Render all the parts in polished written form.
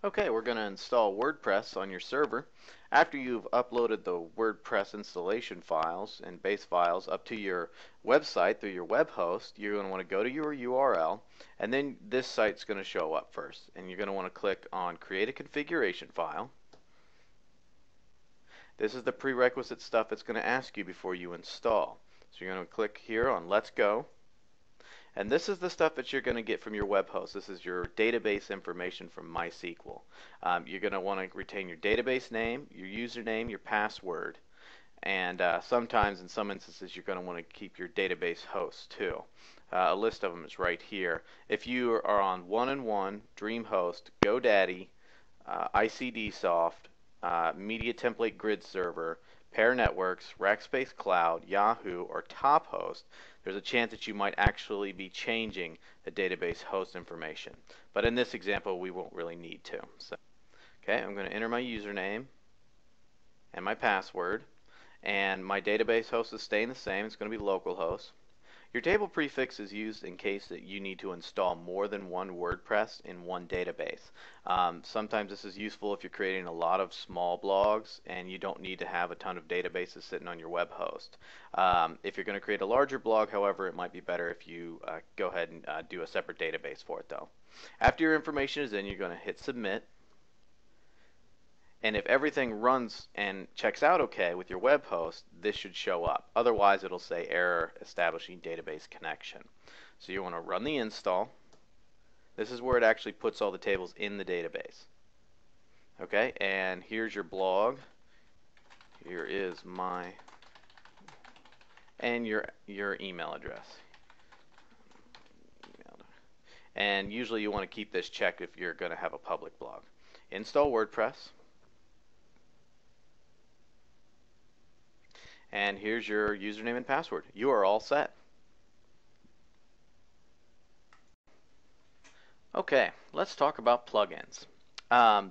Okay, we're going to install WordPress on your server. After you've uploaded the WordPress installation files and base files up to your website through your web host, you're going to want to go to your URL, and then this site's going to show up first. And you're going to want to click on Create a Configuration File. This is the prerequisite stuff it's going to ask you before you install. So you're going to click here on Let's Go. And this is the stuff that you're going to get from your web host. This is your database information from MySQL. You're going to want to retain your database name, your username, your password, and sometimes in some instances you're going to want to keep your database host too. A list of them is right here. If you are on 1&1, DreamHost, GoDaddy, ICDsoft, Media Template Grid Server, Pair Networks, Rackspace Cloud, Yahoo, or TopHost, there's a chance that you might actually be changing the database host information. But in this example, we won't really need to. So, okay, I'm going to enter my username and my password, and my database host is staying the same. It's going to be localhost. Your table prefix is used in case that you need to install more than one WordPress in one database. Sometimes this is useful if you're creating a lot of small blogs and you don't need to have a ton of databases sitting on your web host. If you're going to create a larger blog, however, it might be better if you go ahead and do a separate database for it though. After your information is in, you're going to hit submit. And if everything runs and checks out okay with your web host, this should show up. Otherwise, it'll say error establishing database connection. So you want to run the install. This is where it actually puts all the tables in the database. Okay, and here's your blog. Here is my and your email address. And usually you want to keep this checked if you're going to have a public blog. Install WordPress. And here's your username and password. You are all set. Okay, let's talk about plugins.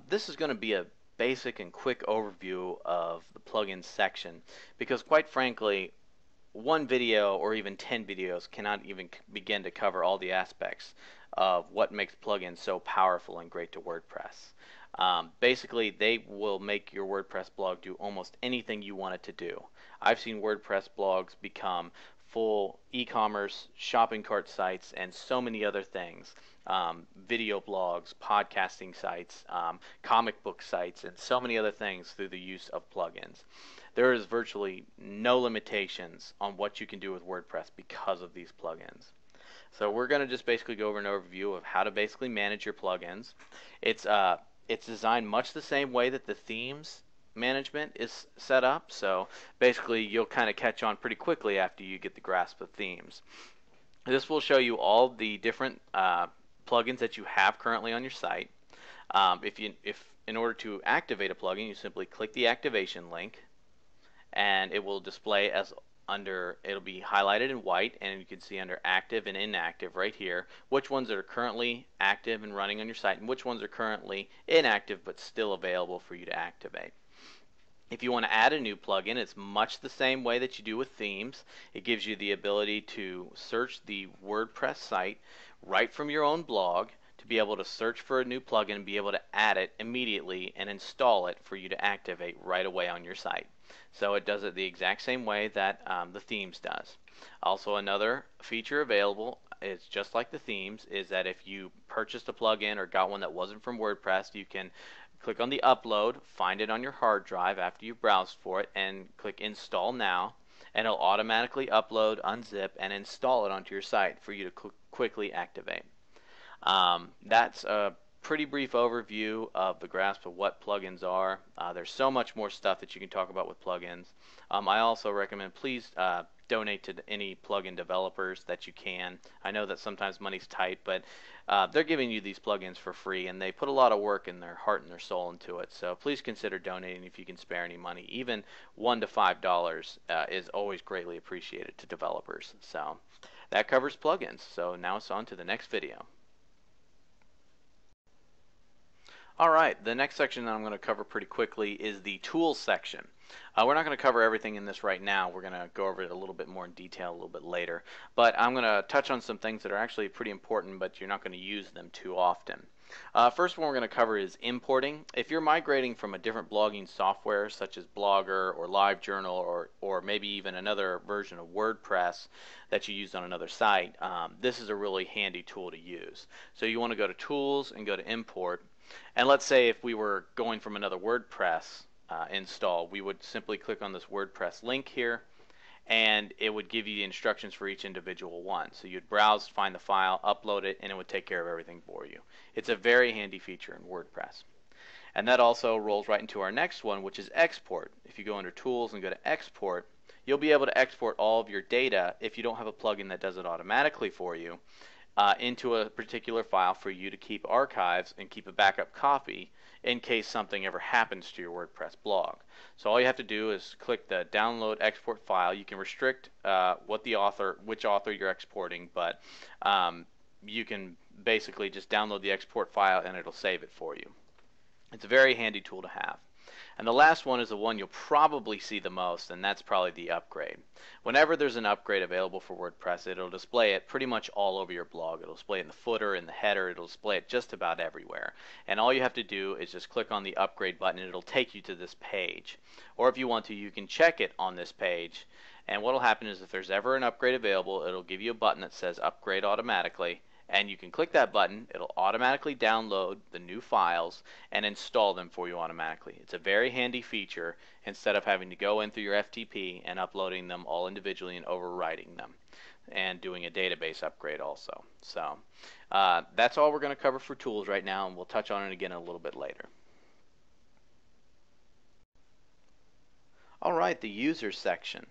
This is going to be a basic and quick overview of the plugins section because quite frankly, one video or even 10 videos cannot even begin to cover all the aspects of what makes plugins so powerful and great to WordPress. Basically, they will make your WordPress blog do almost anything you want it to do. I've seen WordPress blogs become full e-commerce, shopping cart sites, and so many other things. Video blogs, podcasting sites, comic book sites, and so many other things through the use of plugins. There is virtually no limitations on what you can do with WordPress because of these plugins. So we're going to just basically go over an overview of how to basically manage your plugins. It's designed much the same way that the themes management is set up. So basically you'll kind of catch on pretty quickly after you get the grasp of themes. This will show you all the different plugins that you have currently on your site. If in order to activate a plugin, you simply click the activation link, and it will display as it'll be highlighted in white, and you can see under active and inactive right here which ones are currently active and running on your site and which ones are currently inactive but still available for you to activate. If you want to add a new plugin, it's much the same way that you do with themes. It gives you the ability to search the WordPress site right from your own blog, to be able to search for a new plugin and be able to add it immediately and install it for you to activate right away on your site. So it does it the exact same way that the themes does. Also, another feature available is just like the themes, is that if you purchased a plugin or got one that wasn't from WordPress, you can click on the upload, find it on your hard drive after you've browsed for it, and click install now, and it'll automatically upload, unzip, and install it onto your site for you to quickly activate. That's a pretty brief overview of the grasp of what plugins are. There's so much more stuff that you can talk about with plugins. I also recommend please donate to any plugin developers that you can. I know that sometimes money's tight, but they're giving you these plugins for free, and they put a lot of work and their heart and their soul into it. So please consider donating if you can spare any money. Even $1 to $5 is always greatly appreciated to developers. So that covers plugins. So now it's on to the next video. Alright, the next section that I'm going to cover pretty quickly is the tools section. We're not going to cover everything in this right now. We're going to go over it a little bit more in detail a little bit later. But I'm going to touch on some things that are actually pretty important, but you're not going to use them too often. First one we're going to cover is importing. If you're migrating from a different blogging software such as Blogger or LiveJournal or maybe even another version of WordPress that you use on another site, this is a really handy tool to use. So you want to go to Tools and go to Import. And let's say if we were going from another WordPress install, we would simply click on this WordPress link here, and it would give you the instructions for each individual one. So you'd browse, find the file, upload it, and it would take care of everything for you. It's a very handy feature in WordPress. And that also rolls right into our next one, which is export. If you go under Tools and go to Export, you'll be able to export all of your data if you don't have a plugin that does it automatically for you into a particular file for you to keep archives and keep a backup copy in case something ever happens to your WordPress blog. So all you have to do is click the download export file. You can restrict which author you're exporting, but you can basically just download the export file and it'll save it for you. It's a very handy tool to have. And the last one is the one you'll probably see the most, and that's probably the upgrade. Whenever there's an upgrade available for WordPress, it'll display it pretty much all over your blog. It'll display it in the footer, in the header, it'll display it just about everywhere. And all you have to do is just click on the upgrade button and it'll take you to this page. Or if you want to, you can check it on this page. And what will happen is if there's ever an upgrade available, it'll give you a button that says upgrade automatically. And you can click that button, it'll automatically download the new files and install them for you automatically. It's a very handy feature instead of having to go in through your FTP and uploading them all individually and overwriting them and doing a database upgrade also. So that's all we're going to cover for tools right now, and we'll touch on it again a little bit later. Alright, the users section.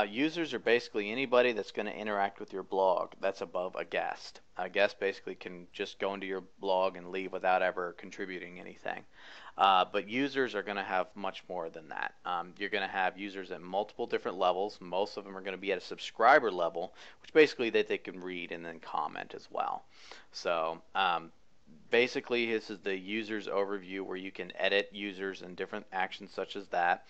Users are basically anybody that's going to interact with your blog that's above a guest. A guest basically can just go into your blog and leave without ever contributing anything. But users are going to have much more than that. You're going to have users at multiple different levels. Most of them are going to be at a subscriber level, which basically that they can read and then comment as well. So basically, this is the users overview where you can edit users and different actions such as that.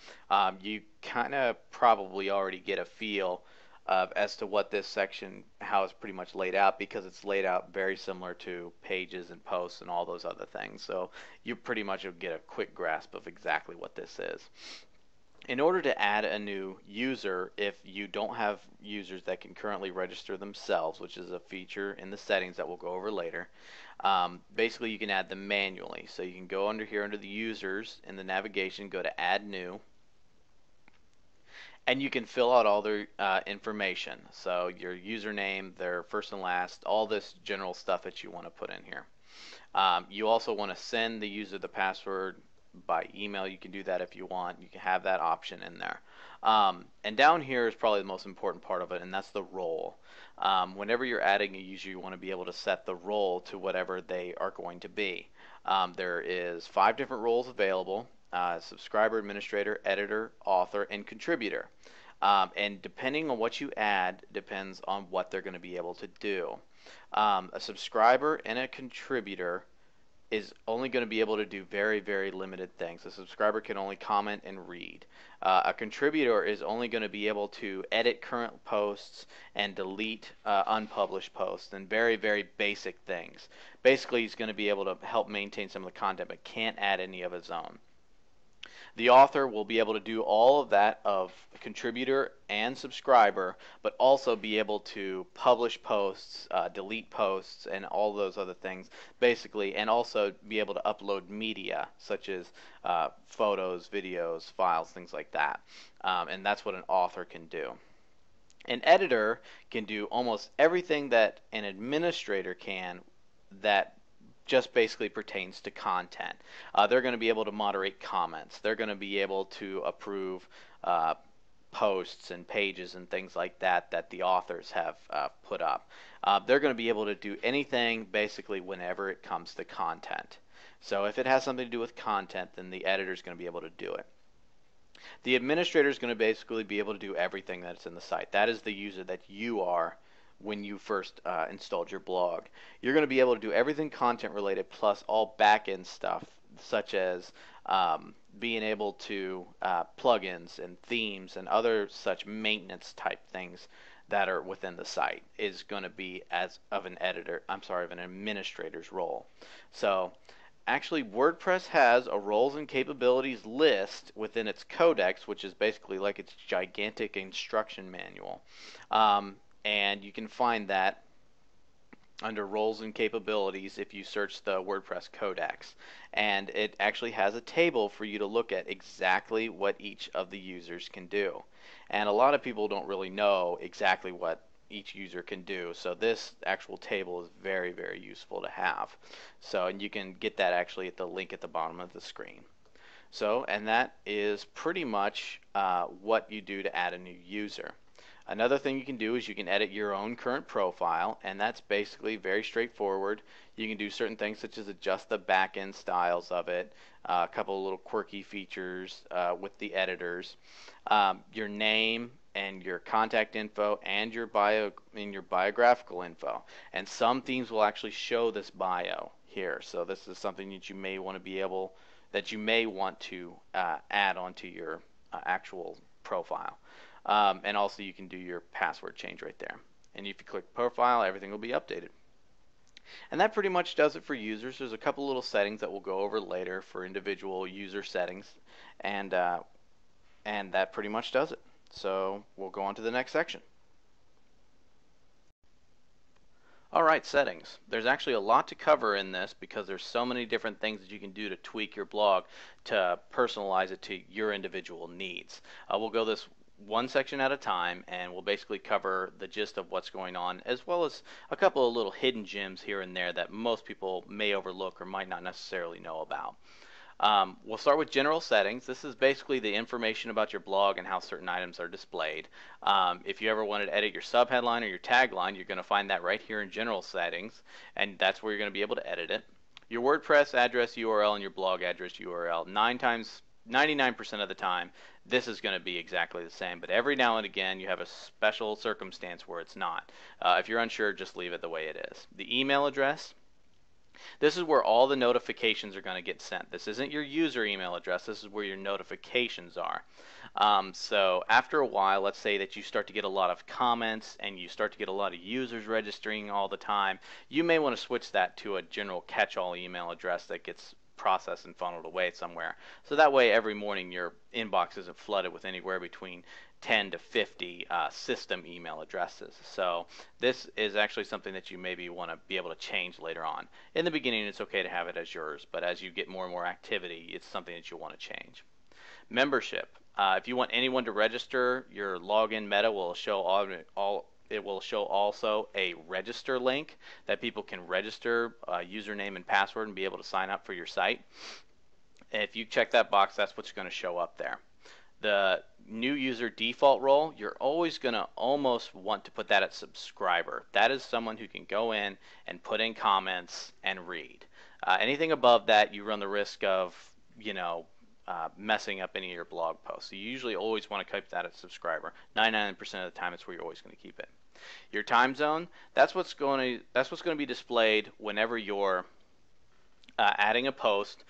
You kind of probably already get a feel as to what this section, how it's pretty much laid out, because it's laid out very similar to pages and posts and all those other things. So you pretty much will get a quick grasp of exactly what this is. In order to add a new user, if you don't have users that can currently register themselves, which is a feature in the settings that we'll go over later, basically you can add them manually. So you can go under here under the users in the navigation, go to add new, and you can fill out all their information. So your username, their first and last, all this general stuff that you want to put in here. You also want to send the user the password by email. You can do that if you want. You can have that option in there. And down here is probably the most important part of it, and that's the role. Whenever you're adding a user, you want to be able to set the role to whatever they are going to be. There is 5 different roles available: subscriber, administrator, editor, author, and contributor. And depending on what you add depends on what they're going to be able to do. A subscriber and a contributor is only going to be able to do very, very limited things. A subscriber can only comment and read. A contributor is only going to be able to edit current posts and delete unpublished posts and very, very basic things. Basically, he's going to be able to help maintain some of the content but can't add any of his own. The author will be able to do all of that of contributor and subscriber, but also be able to publish posts, delete posts, and all those other things, basically, and also be able to upload media, such as photos, videos, files, things like that. And that's what an author can do. An editor can do almost everything that an administrator can that just basically pertains to content. They're going to be able to moderate comments. They're going to be able to approve posts and pages and things like that that the authors have put up. They're going to be able to do anything basically whenever it comes to content. So if it has something to do with content, then the editor is going to be able to do it. The administrator is going to basically be able to do everything that's in the site. That is the user that you are when you first installed your blog. You're going to be able to do everything content related plus all back-end stuff, such as being able to plugins and themes and other such maintenance type things that are within the site is going to be as of an editor, I'm sorry, of an administrator's role. So actually, WordPress has a roles and capabilities list within its codex, which is basically like its gigantic instruction manual. And you can find that under roles and capabilities if you search the WordPress codex. And it actually has a table for you to look at exactly what each of the users can do. And a lot of people don't really know exactly what each user can do. So this actual table is very, very useful to have. So, and you can get that actually at the link at the bottom of the screen. So, and that is pretty much what you do to add a new user. Another thing you can do is you can edit your own current profile, and that's basically very straightforward. You can do certain things such as adjust the back-end styles of it, a couple of little quirky features with the editors, your name and your contact info and your biographical info. And some themes will actually show this bio here. So this is something that you may want to add onto your actual profile. And also you can do your password change right there. And if you click profile, everything will be updated. And that pretty much does it for users. There's a couple little settings that we'll go over later for individual user settings, and that pretty much does it. So we'll go on to the next section. Alright, settings. There's actually a lot to cover in this because there's so many different things that you can do to tweak your blog to personalize it to your individual needs. We'll go this one section at a time, and we'll basically cover the gist of what's going on, as well as a couple of little hidden gems here and there that most people may overlook or might not necessarily know about. We'll start with general settings. This is basically the information about your blog and how certain items are displayed. If you ever wanted to edit your subheadline or your tagline, you're going to find that right here in general settings, and that's where you're going to be able to edit it. Your WordPress address URL and your blog address URL. 99% of the time, this is going to be exactly the same, but every now and again you have a special circumstance where it's not. If you're unsure, just leave it the way it is. The email address, this is where all the notifications are going to get sent. This isn't your user email address, this is where your notifications are. So after a while, let's say that you start to get a lot of comments and you start to get a lot of users registering all the time, you may want to switch that to a general catch-all email address that gets processed and funneled away somewhere. So that way every morning your inbox isn't flooded with anywhere between 10 to 50 system email addresses. So this is actually something that you maybe want to be able to change later on. In the beginning it's okay to have it as yours, but as you get more and more activity, it's something that you'll want to change. Membership. If you want anyone to register, your login meta will show it will show also a register link that people can register username and password and be able to sign up for your site. And if you check that box, that's what's going to show up there. The new user default role, you're always going to almost want to put that at subscriber. That is someone who can go in and put in comments and read. Anything above that, you run the risk of, messing up any of your blog posts. So you usually always want to keep that at subscriber. 99% of the time, it's where you're always going to keep it. Your time zone, that's what's going to be displayed whenever you're adding a post.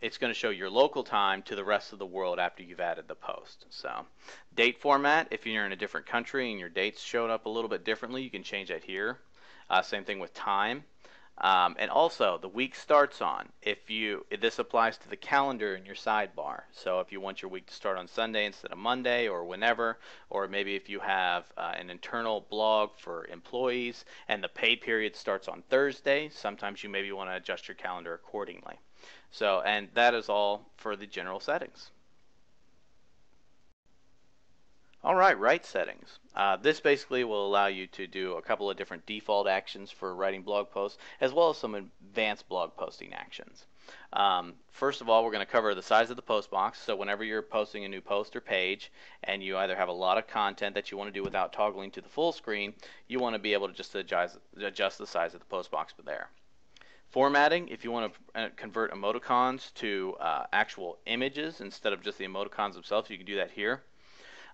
It's going to show your local time to the rest of the world after you've added the post. So, date format, if you're in a different country and your dates showed up a little bit differently, you can change that here. Same thing with time. And also, the week starts on. This applies to the calendar in your sidebar. So if you want your week to start on Sunday instead of Monday or whenever, or maybe if you have an internal blog for employees and the pay period starts on Thursday, sometimes you maybe want to adjust your calendar accordingly. So, and that is all for the general settings. Alright, write settings. This basically will allow you to do a couple of different default actions for writing blog posts, as well as some advanced blog posting actions. First of all, we're going to cover the size of the post box. So whenever you're posting a new post or page, and you either have a lot of content that you want to do without toggling to the full screen, you want to be able to just adjust the size of the post box there. Formatting, if you want to convert emoticons to actual images instead of just the emoticons themselves, you can do that here.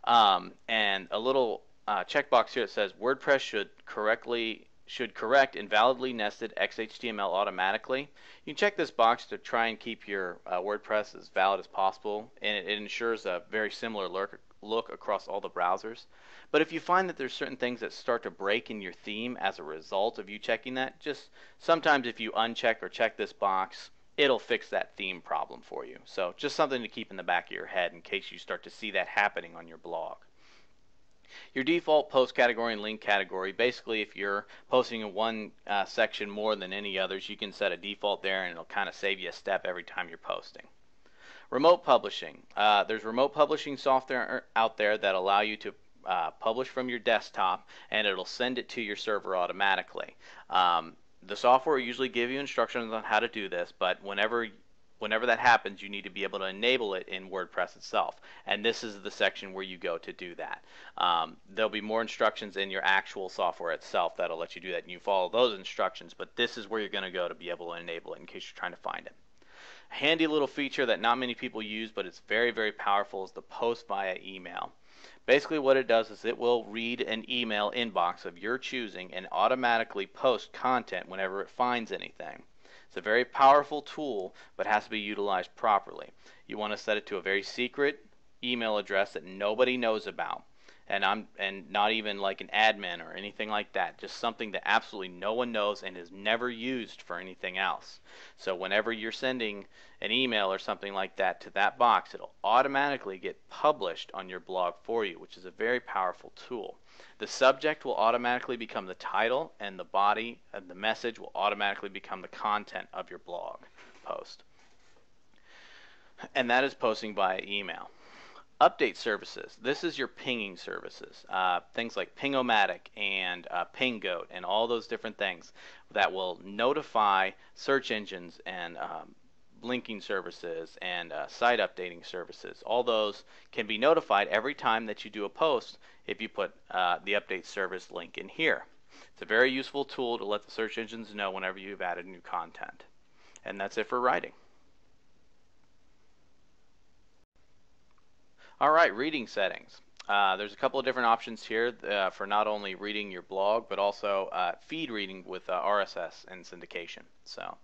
And a little checkbox here that says WordPress should correct invalidly nested XHTML automatically. You can check this box to try and keep your WordPress as valid as possible, and it ensures a very similar look across all the browsers. But if you find that there's certain things that start to break in your theme as a result of you checking that, just sometimes if you uncheck or check this box, it'll fix that theme problem for you. So just something to keep in the back of your head in case you start to see that happening on your blog. Your default post category and link category, basically if you're posting in one section more than any others, you can set a default there and it'll kind of save you a step every time you're posting. Remote publishing. There's remote publishing software out there that allow you to publish from your desktop and it'll send it to your server automatically. The software will usually give you instructions on how to do this, but whenever that happens, you need to be able to enable it in WordPress itself. And this is the section where you go to do that. There'll be more instructions in your actual software itself that'll let you do that, and you follow those instructions, but this is where you're going to go to be able to enable it in case you're trying to find it. A handy little feature that not many people use, but it's very, very powerful, is the post via email. Basically what it does is it will read an email inbox of your choosing and automatically post content whenever it finds anything. It's a very powerful tool, but has to be utilized properly. You want to set it to a very secret email address that nobody knows about, and not even like an admin or anything like that. Just something that absolutely no one knows and is never used for anything else. So whenever you're sending an email or something like that to that box, it'll automatically get published on your blog for you, which is a very powerful tool. The subject will automatically become the title, and the body and the message will automatically become the content of your blog post. And that is posting via email. Update services. This is your pinging services. Things like Ping-O-Matic and Ping-Goat and all those different things that will notify search engines and linking services and site updating services. All those can be notified every time that you do a post if you put the update service link in here. It's a very useful tool to let the search engines know whenever you've added new content. And that's it for writing. All right, reading settings. There's a couple of different options here for not only reading your blog, but also feed reading with RSS and syndication. So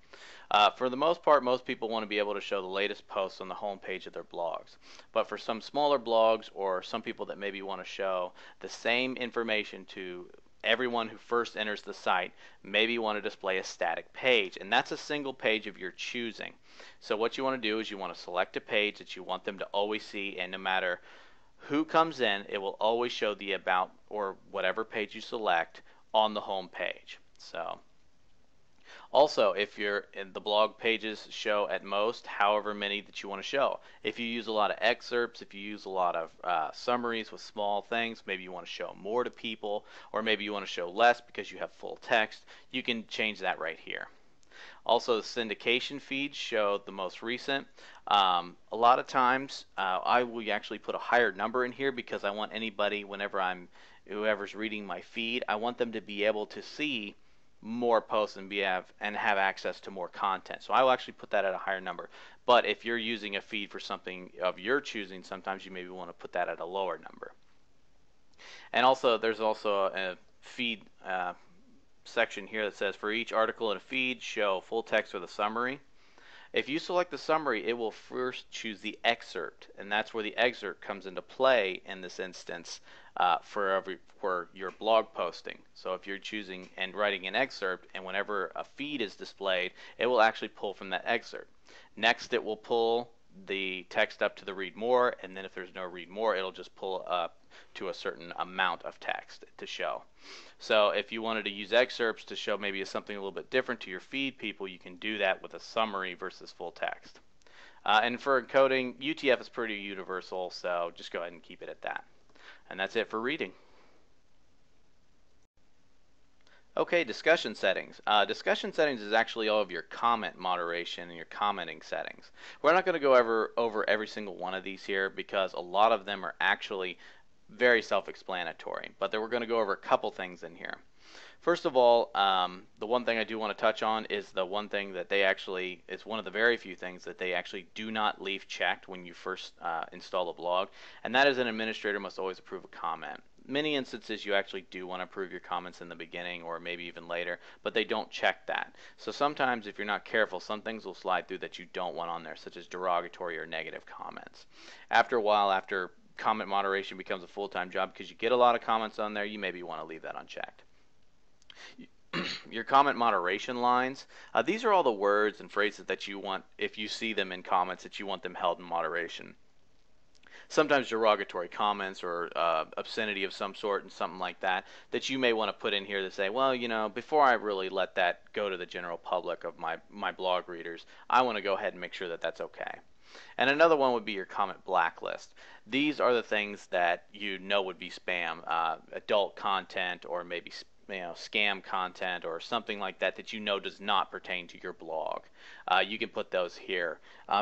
for the most part, most people want to be able to show the latest posts on the home page of their blogs. But for some smaller blogs or some people that maybe want to show the same information to everyone who first enters the site, maybe want to display a static page, and that's a single page of your choosing. So what you want to do is you want to select a page that you want them to always see, and no matter who comes in, it will always show the about or whatever page you select on the home page. So also, if you're in the blog pages show at most however many that you want to show. If you use a lot of excerpts, if you use a lot of summaries with small things, maybe you want to show more to people, or maybe you want to show less because you have full text, you can change that right here. Also, the syndication feeds show the most recent. A lot of times I will actually put a higher number in here because I want anybody, whoever's reading my feed, I want them to be able to see more posts and have access to more content. So I will actually put that at a higher number. But if you're using a feed for something of your choosing, sometimes you maybe want to put that at a lower number. And also, there's also a feed section here that says for each article in a feed, show full text with a summary. If you select the summary, it will first choose the excerpt, and that's where the excerpt comes into play in this instance for your blog posting. So if you're choosing and writing an excerpt, and whenever a feed is displayed, it will actually pull from that excerpt. Next, it will pull the text up to the read more, and then if there's no read more, it'll just pull up to a certain amount of text to show. So if you wanted to use excerpts to show maybe something a little bit different to your feed people, you can do that with a summary versus full text. And for encoding, UTF is pretty universal, so just go ahead and keep it at that. And that's it for reading. Okay, discussion settings. Discussion settings is actually all of your comment moderation and your commenting settings. We're not going to go over every single one of these here because a lot of them are actually very self-explanatory, but we're going to go over a couple things in here. First of all, the one thing I do want to touch on is the one thing that it's one of the very few things that they actually do not leave checked when you first install a blog, and that is an administrator must always approve a comment. Many instances you actually do want to approve your comments in the beginning or maybe even later, but they don't check that. So sometimes if you're not careful, some things will slide through that you don't want on there, such as derogatory or negative comments. After a while, after comment moderation becomes a full-time job because you get a lot of comments on there, you maybe want to leave that unchecked. Your comment moderation lines, these are all the words and phrases that you want, if you see them in comments, that you want them held in moderation. Sometimes derogatory comments or obscenity of some sort and something like that that you may want to put in here to say, well, you know, before I really let that go to the general public of my blog readers, I want to go ahead and make sure that that's okay. And another one would be your comment blacklist. These are the things that you know would be spam, adult content, or maybe scam content or something like that that you know does not pertain to your blog. You can put those here.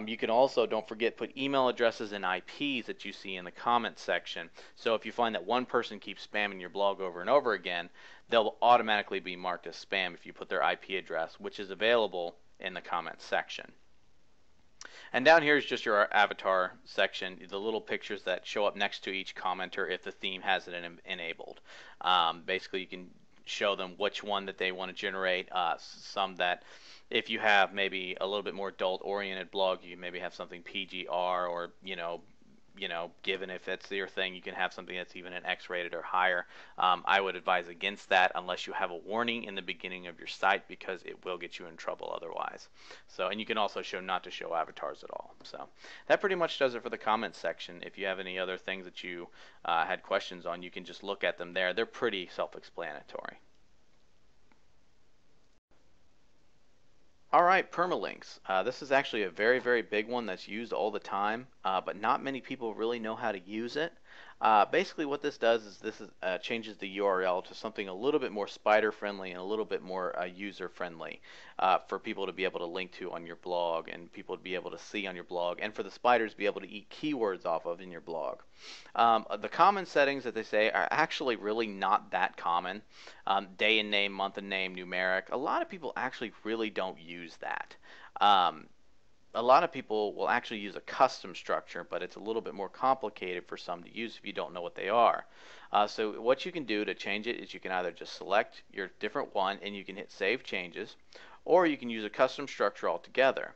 You can also, don't forget, put email addresses and IPs that you see in the comments section. So if you find that one person keeps spamming your blog over and over again, they'll automatically be marked as spam if you put their IP address, which is available in the comments section. And down here is just your avatar section, the little pictures that show up next to each commenter if the theme has it enabled. Basically, you can show them which one that they want to generate. Some that, if you have maybe a little bit more adult-oriented blog, you maybe have something PGR, or given if that's your thing, you can have something that's even an X-rated or higher. I would advise against that unless you have a warning in the beginning of your site, because it will get you in trouble otherwise. So, and you can also show not to show avatars at all. So that pretty much does it for the comments section. If you have any other things that you had questions on, you can just look at them there. They're pretty self-explanatory. All right, permalinks. This is actually a very, very big one that's used all the time, but not many people really know how to use it. Basically what this does is changes the URL to something a little bit more spider-friendly and a little bit more user-friendly for people to be able to link to on your blog, and people to be able to see on your blog, and for the spiders to be able to eat keywords off of in your blog. The common settings that they say are actually really not that common. Day and name, month and name, numeric. A lot of people actually really don't use that. A lot of people will actually use a custom structure, but it's a little bit more complicated for some to use if you don't know what they are. So what you can do to change it is you can either just select your different one and you can hit Save Changes, or you can use a custom structure altogether.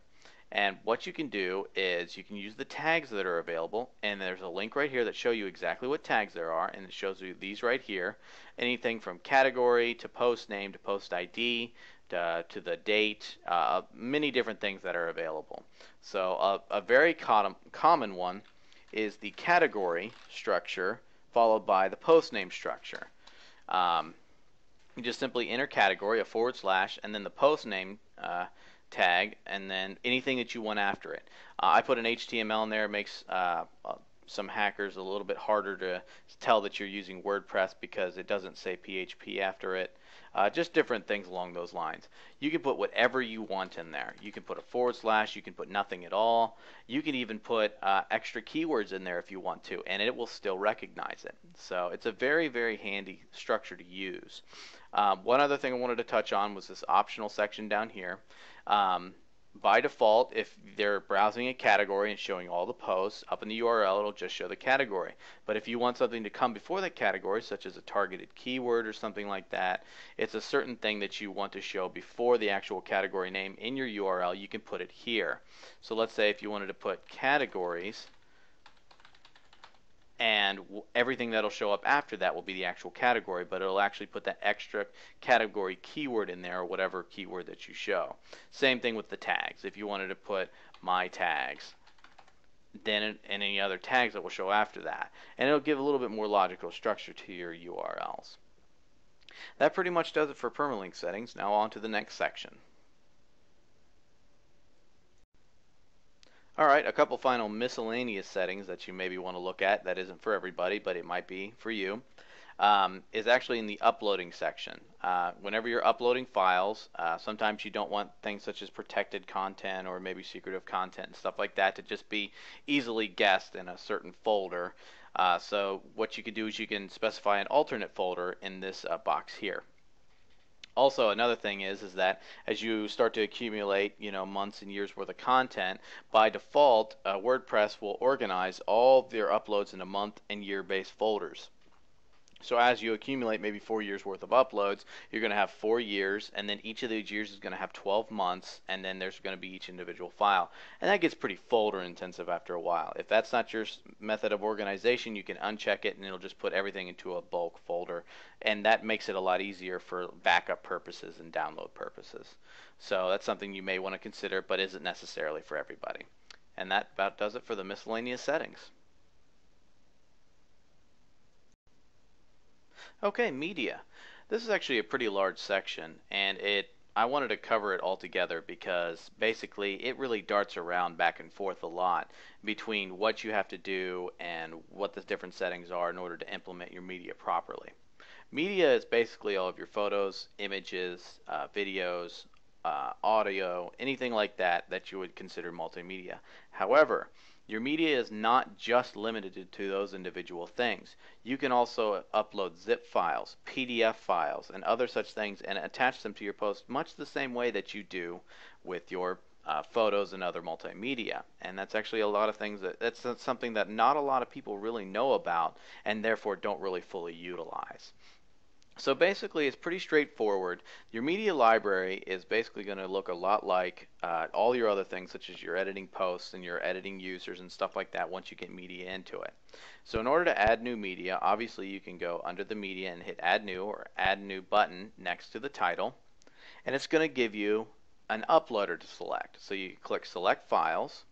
And what you can do is you can use the tags that are available, and there's a link right here that show you exactly what tags there are, and it shows you these right here. Anything from category to post name to post ID to the date, many different things that are available. So a very common one is the category structure followed by the post name structure. You just simply enter category, a /, and then the post name tag, and then anything that you want after it. I put an HTML in there. It makes some hackers a little bit harder to tell that you're using WordPress because it doesn't say PHP after it. Just different things along those lines. You can put whatever you want in there. You can put a /, you can put nothing at all. You can even put extra keywords in there if you want to, and it will still recognize it. So it's a very, very handy structure to use. One other thing I wanted to touch on was this optional section down here. By default, if they're browsing a category and showing all the posts, up in the URL it'll just show the category. But if you want something to come before that category, such as a targeted keyword or something like that, it's a certain thing that you want to show before the actual category name in your URL, you can put it here. So let's say if you wanted to put categories, and everything that'll show up after that will be the actual category, but it'll actually put that extra category keyword in there, or whatever keyword that you show. Same thing with the tags. If you wanted to put my tags, then and any other tags that will show after that, and it'll give a little bit more logical structure to your URLs. That pretty much does it for permalink settings. Now on to the next section. Alright, a couple final miscellaneous settings that you maybe want to look at that isn't for everybody, but it might be for you, is actually in the uploading section. Whenever you're uploading files, sometimes you don't want things such as protected content or maybe secretive content and stuff like that to just be easily guessed in a certain folder. So what you can do is you can specify an alternate folder in this box here. Also, another thing is that as you start to accumulate, months and years worth of content, by default, WordPress will organize all of their uploads into month and year-based folders. So as you accumulate maybe 4 years worth of uploads, you're going to have 4 years, and then each of those years is going to have 12 months, and then there's going to be each individual file. And that gets pretty folder intensive after a while. If that's not your method of organization, you can uncheck it and it'll just put everything into a bulk folder, and that makes it a lot easier for backup purposes and download purposes. So that's something you may want to consider, but isn't necessarily for everybody. And that about does it for the miscellaneous settings. Okay, media. This is actually a pretty large section, and I wanted to cover it all together because basically it really darts around back and forth a lot between what you have to do and what the different settings are in order to implement your media properly. Media is basically all of your photos, images, videos, audio, anything like that that you would consider multimedia. However, your media is not just limited to those individual things. You can also upload zip files, PDF files, and other such things and attach them to your post much the same way that you do with your photos and other multimedia. And that's actually a lot of things that's something that not a lot of people really know about and therefore don't really fully utilize. So basically, it's pretty straightforward. Your media library is basically going to look a lot like all your other things, such as your editing posts and your editing users and stuff like that once you get media into it. So in order to add new media, obviously you can go under the media and hit add new or add new button next to the title. And it's going to give you an uploader to select. So you click select files,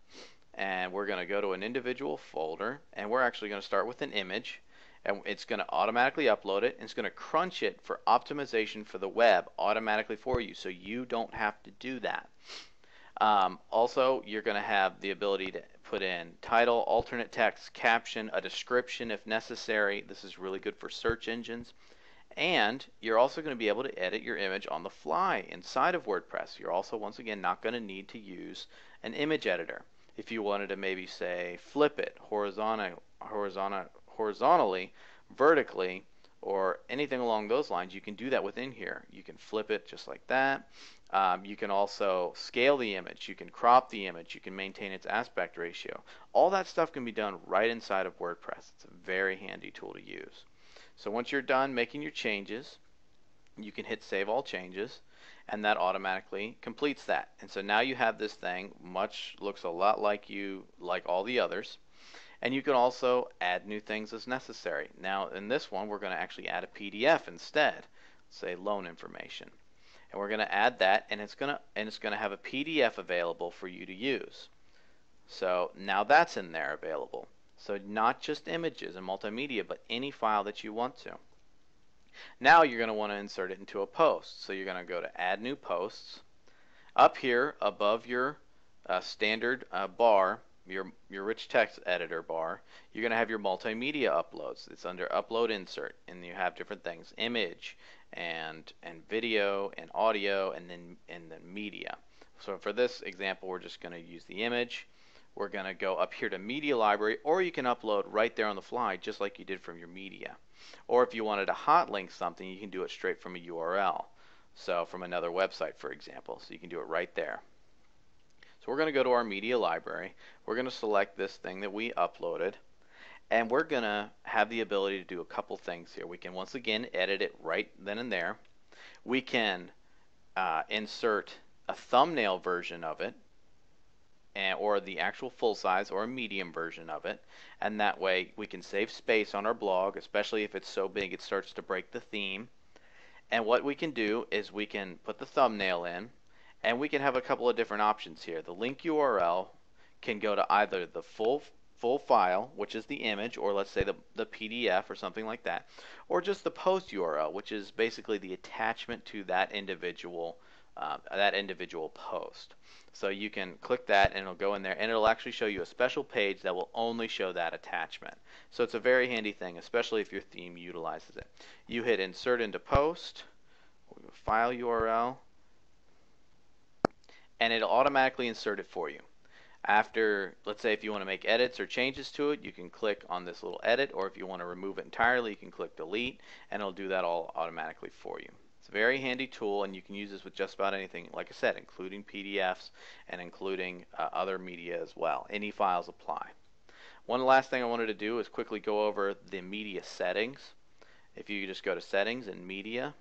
and we're going to go to an individual folder, and we're actually going to start with an image. And it's going to automatically upload it, and it's going to crunch it for optimization for the web automatically for you, so you don't have to do that. Also, you're going to have the ability to put in title, alternate text, caption, a description if necessary. This is really good for search engines. And you're also going to be able to edit your image on the fly inside of WordPress. You're also, once again, not going to need to use an image editor. If you wanted to maybe say flip it horizontally, vertically, or anything along those lines, you can do that within here. You can flip it just like that. You can also scale the image. You can crop the image. You can maintain its aspect ratio. All that stuff can be done right inside of WordPress. It's a very handy tool to use. So once you're done making your changes, you can hit save all changes, and that automatically completes that. And so now you have this thing, looks a lot like all the others. And you can also add new things as necessary. Now in this one, we're going to actually add a PDF instead, say loan information. And we're going to add that, and it's going to have a PDF available for you to use. So now that's in there available. So not just images and multimedia, but any file that you want to. Now you're going to want to insert it into a post. So you're going to go to add new posts. Up here above your standard bar, your rich text editor bar, you're going to have your multimedia uploads. It's under upload insert, and you have different things, image and video and audio and then media. So for this example, we're just going to use the image. We're going to go up here to media library, or you can upload right there on the fly just like you did from your media. Or if you wanted to hot link something, you can do it straight from a URL. So from another website, for example. So you can do it right there. So we're going to go to our media library. We're going to select this thing that we uploaded, and we're going to have the ability to do a couple things here. We can once again edit it right then and there. We can insert a thumbnail version of it, or the actual full size or a medium version of it, and that way we can save space on our blog, especially if it's so big it starts to break the theme. And what we can do is we can put the thumbnail in, and we can have a couple of different options here. The link URL can go to either the full file, which is the image, or let's say the PDF or something like that, or just the post URL, which is basically the attachment to that individual post. So you can click that and it'll go in there, and it'll actually show you a special page that will only show that attachment. So it's a very handy thing, especially if your theme utilizes it. You hit insert into post, file URL, and it'll automatically insert it for you. After, let's say if you want to make edits or changes to it, you can click on this little edit, or if you want to remove it entirely, you can click delete, and it'll do that all automatically for you. It's a very handy tool, and you can use this with just about anything, like I said, including PDFs and including other media as well. Any files apply. One last thing I wanted to do is quickly go over the media settings. If you just go to Settings and Media,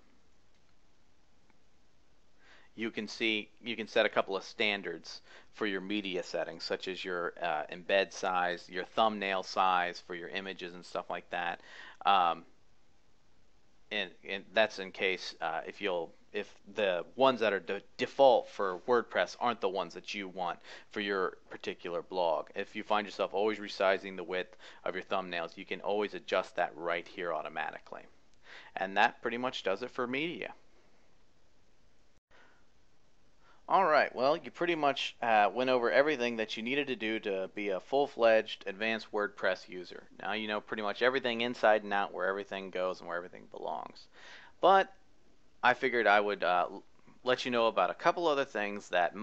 you can see you can set a couple of standards for your media settings, such as your embed size, your thumbnail size for your images and stuff like that. Um, and that's in case if the ones that are default for WordPress aren't the ones that you want for your particular blog. If you find yourself always resizing the width of your thumbnails, you can always adjust that right here automatically. And that pretty much does it for media. Alright, well, you pretty much went over everything that you needed to do to be a full-fledged advanced WordPress user. Now you know pretty much everything inside and out, where everything goes and where everything belongs. But I figured I would let you know about a couple other things that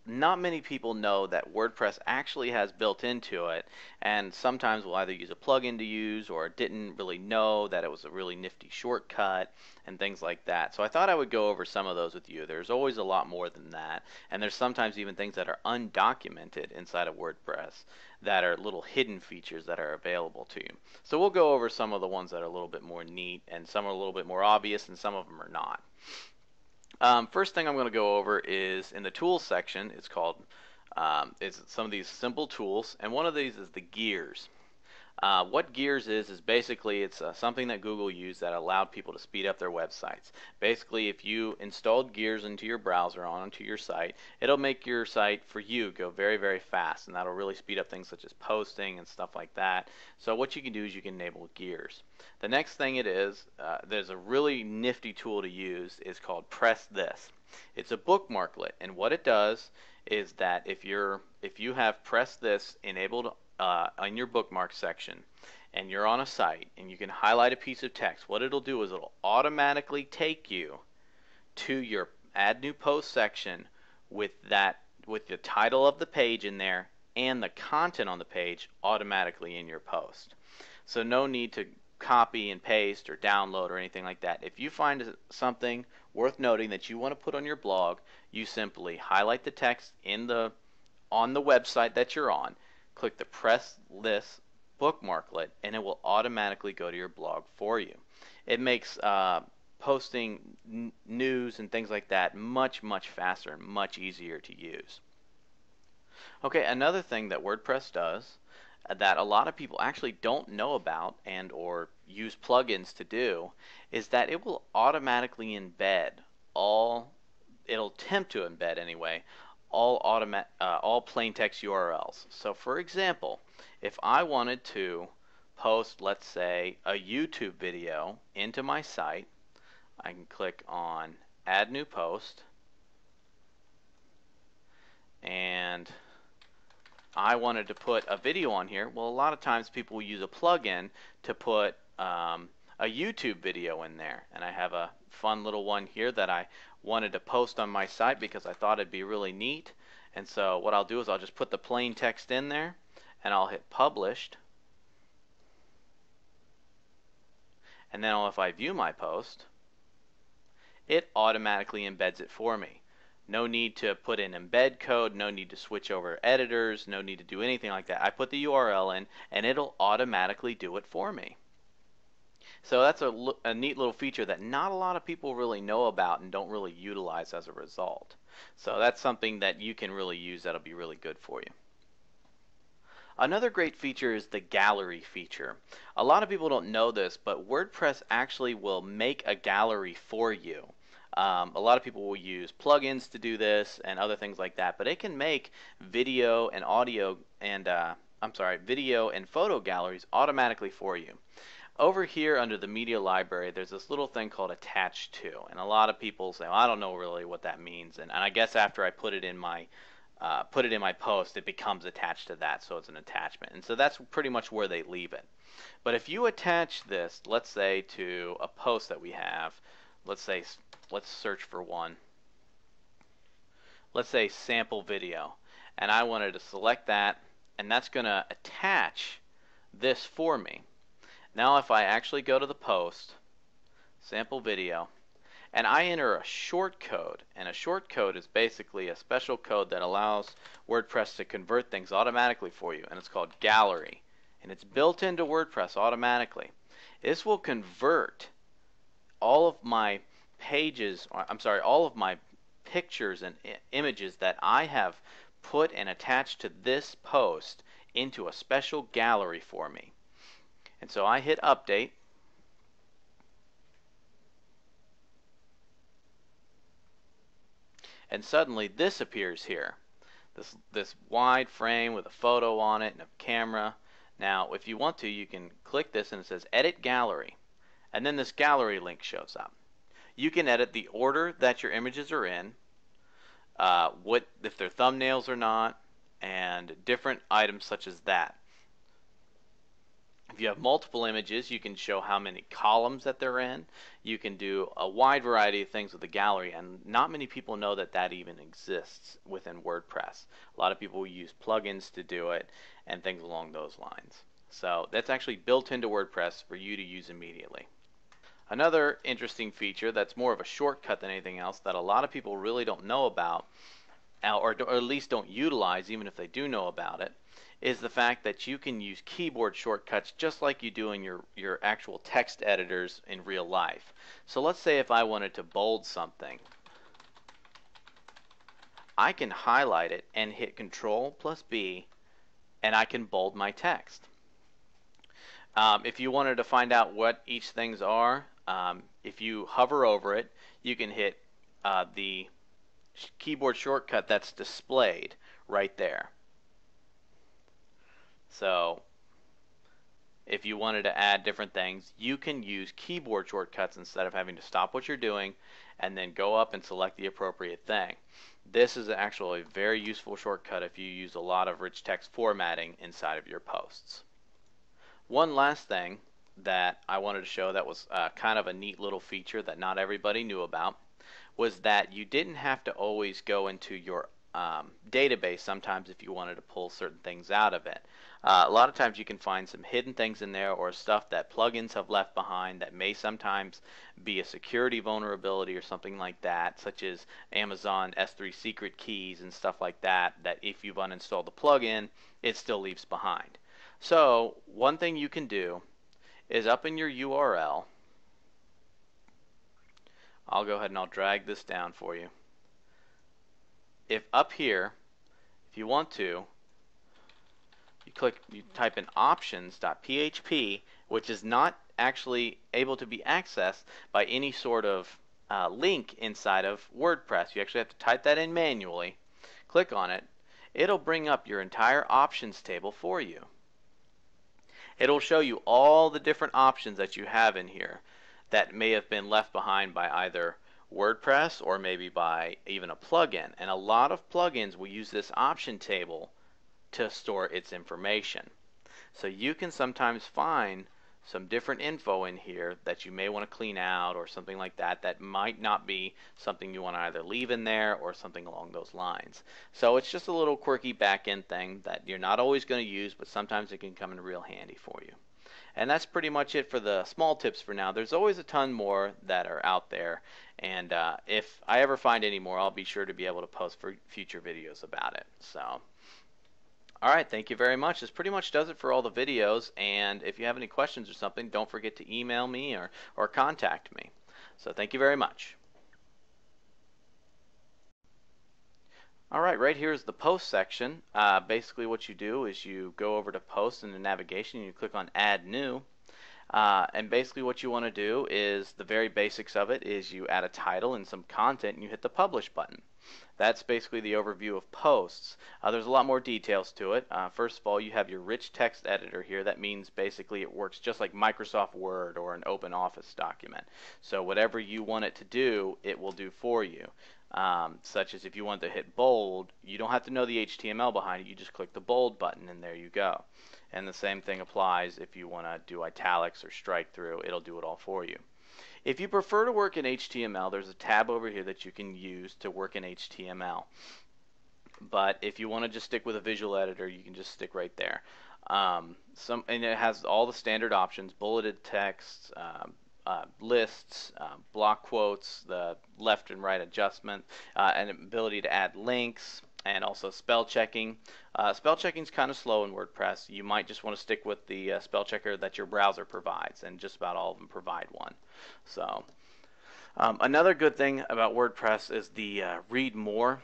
not many people know that WordPress actually has built into it, and sometimes we'll either use a plugin to use or didn't really know that it was a really nifty shortcut and things like that. So I thought I would go over some of those with you. There's always a lot more than that, and there's sometimes even things that are undocumented inside of WordPress that are little hidden features that are available to you. So we'll go over some of the ones that are a little bit more neat, and some are a little bit more obvious, and some of them are not. First thing I'm going to go over is in the tools section. It's called it's some of these simple tools, and one of these is the gears. What gears is basically it's something that Google used that allowed people to speed up their websites. Basically, if you installed gears into your browser onto your site, it'll make your site for you go very, very fast, and that'll really speed up things such as posting and stuff like that. So what you can do is you can enable gears. The next thing there's a really nifty tool to use. It's called Press This. It's a bookmarklet, and what it does is that if you have Press This enabled on your bookmark section, and you're on a site and you can highlight a piece of text, what it'll do is it'll automatically take you to your Add New Post section with the title of the page in there and the content on the page automatically in your post. So no need to copy and paste or download or anything like that. If you find something worth noting that you want to put on your blog, you simply highlight the text on the website that you're on, click the Press This bookmarklet, and it will automatically go to your blog for you. It makes posting news and things like that much, much faster and much easier to use. Okay, another thing that WordPress does that a lot of people actually don't know about and or use plugins to do is that it will automatically embed it'll attempt to embed anyway, all plain text URLs. So for example, if I wanted to post, let's say, a YouTube video into my site, I can click on Add New Post, and I wanted to put a video on here. Well, a lot of times people will use a plugin to put a YouTube video in there, and I have a fun little one here that I wanted to post on my site because I thought it'd be really neat. And so what I'll do is I'll just put the plain text in there, and I'll hit Published, and then if I view my post, it automatically embeds it for me. No need to put in embed code, no need to switch over editors, no need to do anything like that. I put the URL in, and it'll automatically do it for me. So that's a neat little feature that not a lot of people really know about and don't really utilize as a result. So that's something that you can really use that'll be really good for you. Another great feature is the gallery feature. A lot of people don't know this, but WordPress actually will make a gallery for you. A lot of people will use plugins to do this and other things like that, but it can make video and audio and video and photo galleries automatically for you. Over here under the media library, there's this little thing called attached to, and a lot of people say, well, I don't know really what that means, and I guess after I put it in my post, it becomes attached to that, so it's an attachment, and so that's pretty much where they leave it. But if you attach this, let's say, to a post that we have, let's search for one. Let's say sample video, and I wanted to select that, and that's going to attach this for me. Now if I actually go to the post, sample video, and I enter a short code, and a short code is basically a special code that allows WordPress to convert things automatically for you, and it's called gallery, and it's built into WordPress automatically. This will convert all of my pages, I'm sorry, all of my pictures and images that I have put and attached to this post into a special gallery for me. And so I hit update, and suddenly this appears here. This wide frame with a photo on it and a camera. Now, if you want to, you can click this and it says Edit Gallery, and then this gallery link shows up. You can edit the order that your images are in, what if they're thumbnails or not, and different items such as that. If you have multiple images, you can show how many columns that they're in. You can do a wide variety of things with the gallery, and not many people know that that even exists within WordPress. A lot of people use plugins to do it and things along those lines. So that's actually built into WordPress for you to use immediately. Another interesting feature that's more of a shortcut than anything else that a lot of people really don't know about, or at least don't utilize even if they do know about it, is the fact that you can use keyboard shortcuts just like you do in your actual text editors in real life. So let's say if I wanted to bold something, I can highlight it and hit Control plus B, and I can bold my text. If you wanted to find out what each things are, if you hover over it, you can hit the keyboard shortcut that's displayed right there. So if you wanted to add different things, you can use keyboard shortcuts instead of having to stop what you're doing and then go up and select the appropriate thing. This is actually a very useful shortcut if you use a lot of rich text formatting inside of your posts. One last thing that I wanted to show that was kind of a neat little feature that not everybody knew about was that you didn't have to always go into your database sometimes if you wanted to pull certain things out of it. A lot of times you can find some hidden things in there or stuff that plugins have left behind that may sometimes be a security vulnerability or something like that, such as Amazon S3 secret keys and stuff like that, that if you've uninstalled the plugin, it still leaves behind. So one thing you can do is up in your URL, I'll go ahead and I'll drag this down for you. If up here, if you want to, you type in options.php, which is not actually able to be accessed by any sort of link inside of WordPress. You actually have to type that in manually. Click on it. It'll bring up your entire options table for you. It'll show you all the different options that you have in here that may have been left behind by either WordPress or maybe by even a plugin. And a lot of plugins will use this option table to store its information. So you can sometimes find some different info in here that you may want to clean out or something like that that might not be something you want to either leave in there or something along those lines. So it's just a little quirky back-end thing that you're not always going to use, but sometimes it can come in real handy for you. And that's pretty much it for the small tips for now. There's always a ton more that are out there, and if I ever find any more, I'll be sure to be able to post for future videos about it. So alright, thank you very much. This pretty much does it for all the videos, and if you have any questions or something, don't forget to email me or contact me. So thank you very much. Alright, right here is the post section. Basically what you do is you go over to post in the navigation and you click on add new. And basically what you want to do is the very basics of it is you add a title and some content and you hit the publish button. That's basically the overview of posts. There's a lot more details to it. First of all, you have your rich text editor here. That means basically it works just like Microsoft Word or an open office document. So whatever you want it to do, it will do for you. Such as if you want to hit bold, you don't have to know the HTML behind it. You just click the bold button and there you go. And the same thing applies if you want to do italics or strike through. It'll do it all for you. If you prefer to work in HTML, there's a tab over here that you can use to work in HTML. But if you want to just stick with a visual editor, you can just stick right there. And it has all the standard options: bulleted text, lists, block quotes, the left and right adjustment, and ability to add links, and also spell checking. Spell checking is kind of slow in WordPress. You might just want to stick with the spell checker that your browser provides, and just about all of them provide one. So another good thing about WordPress is the read more,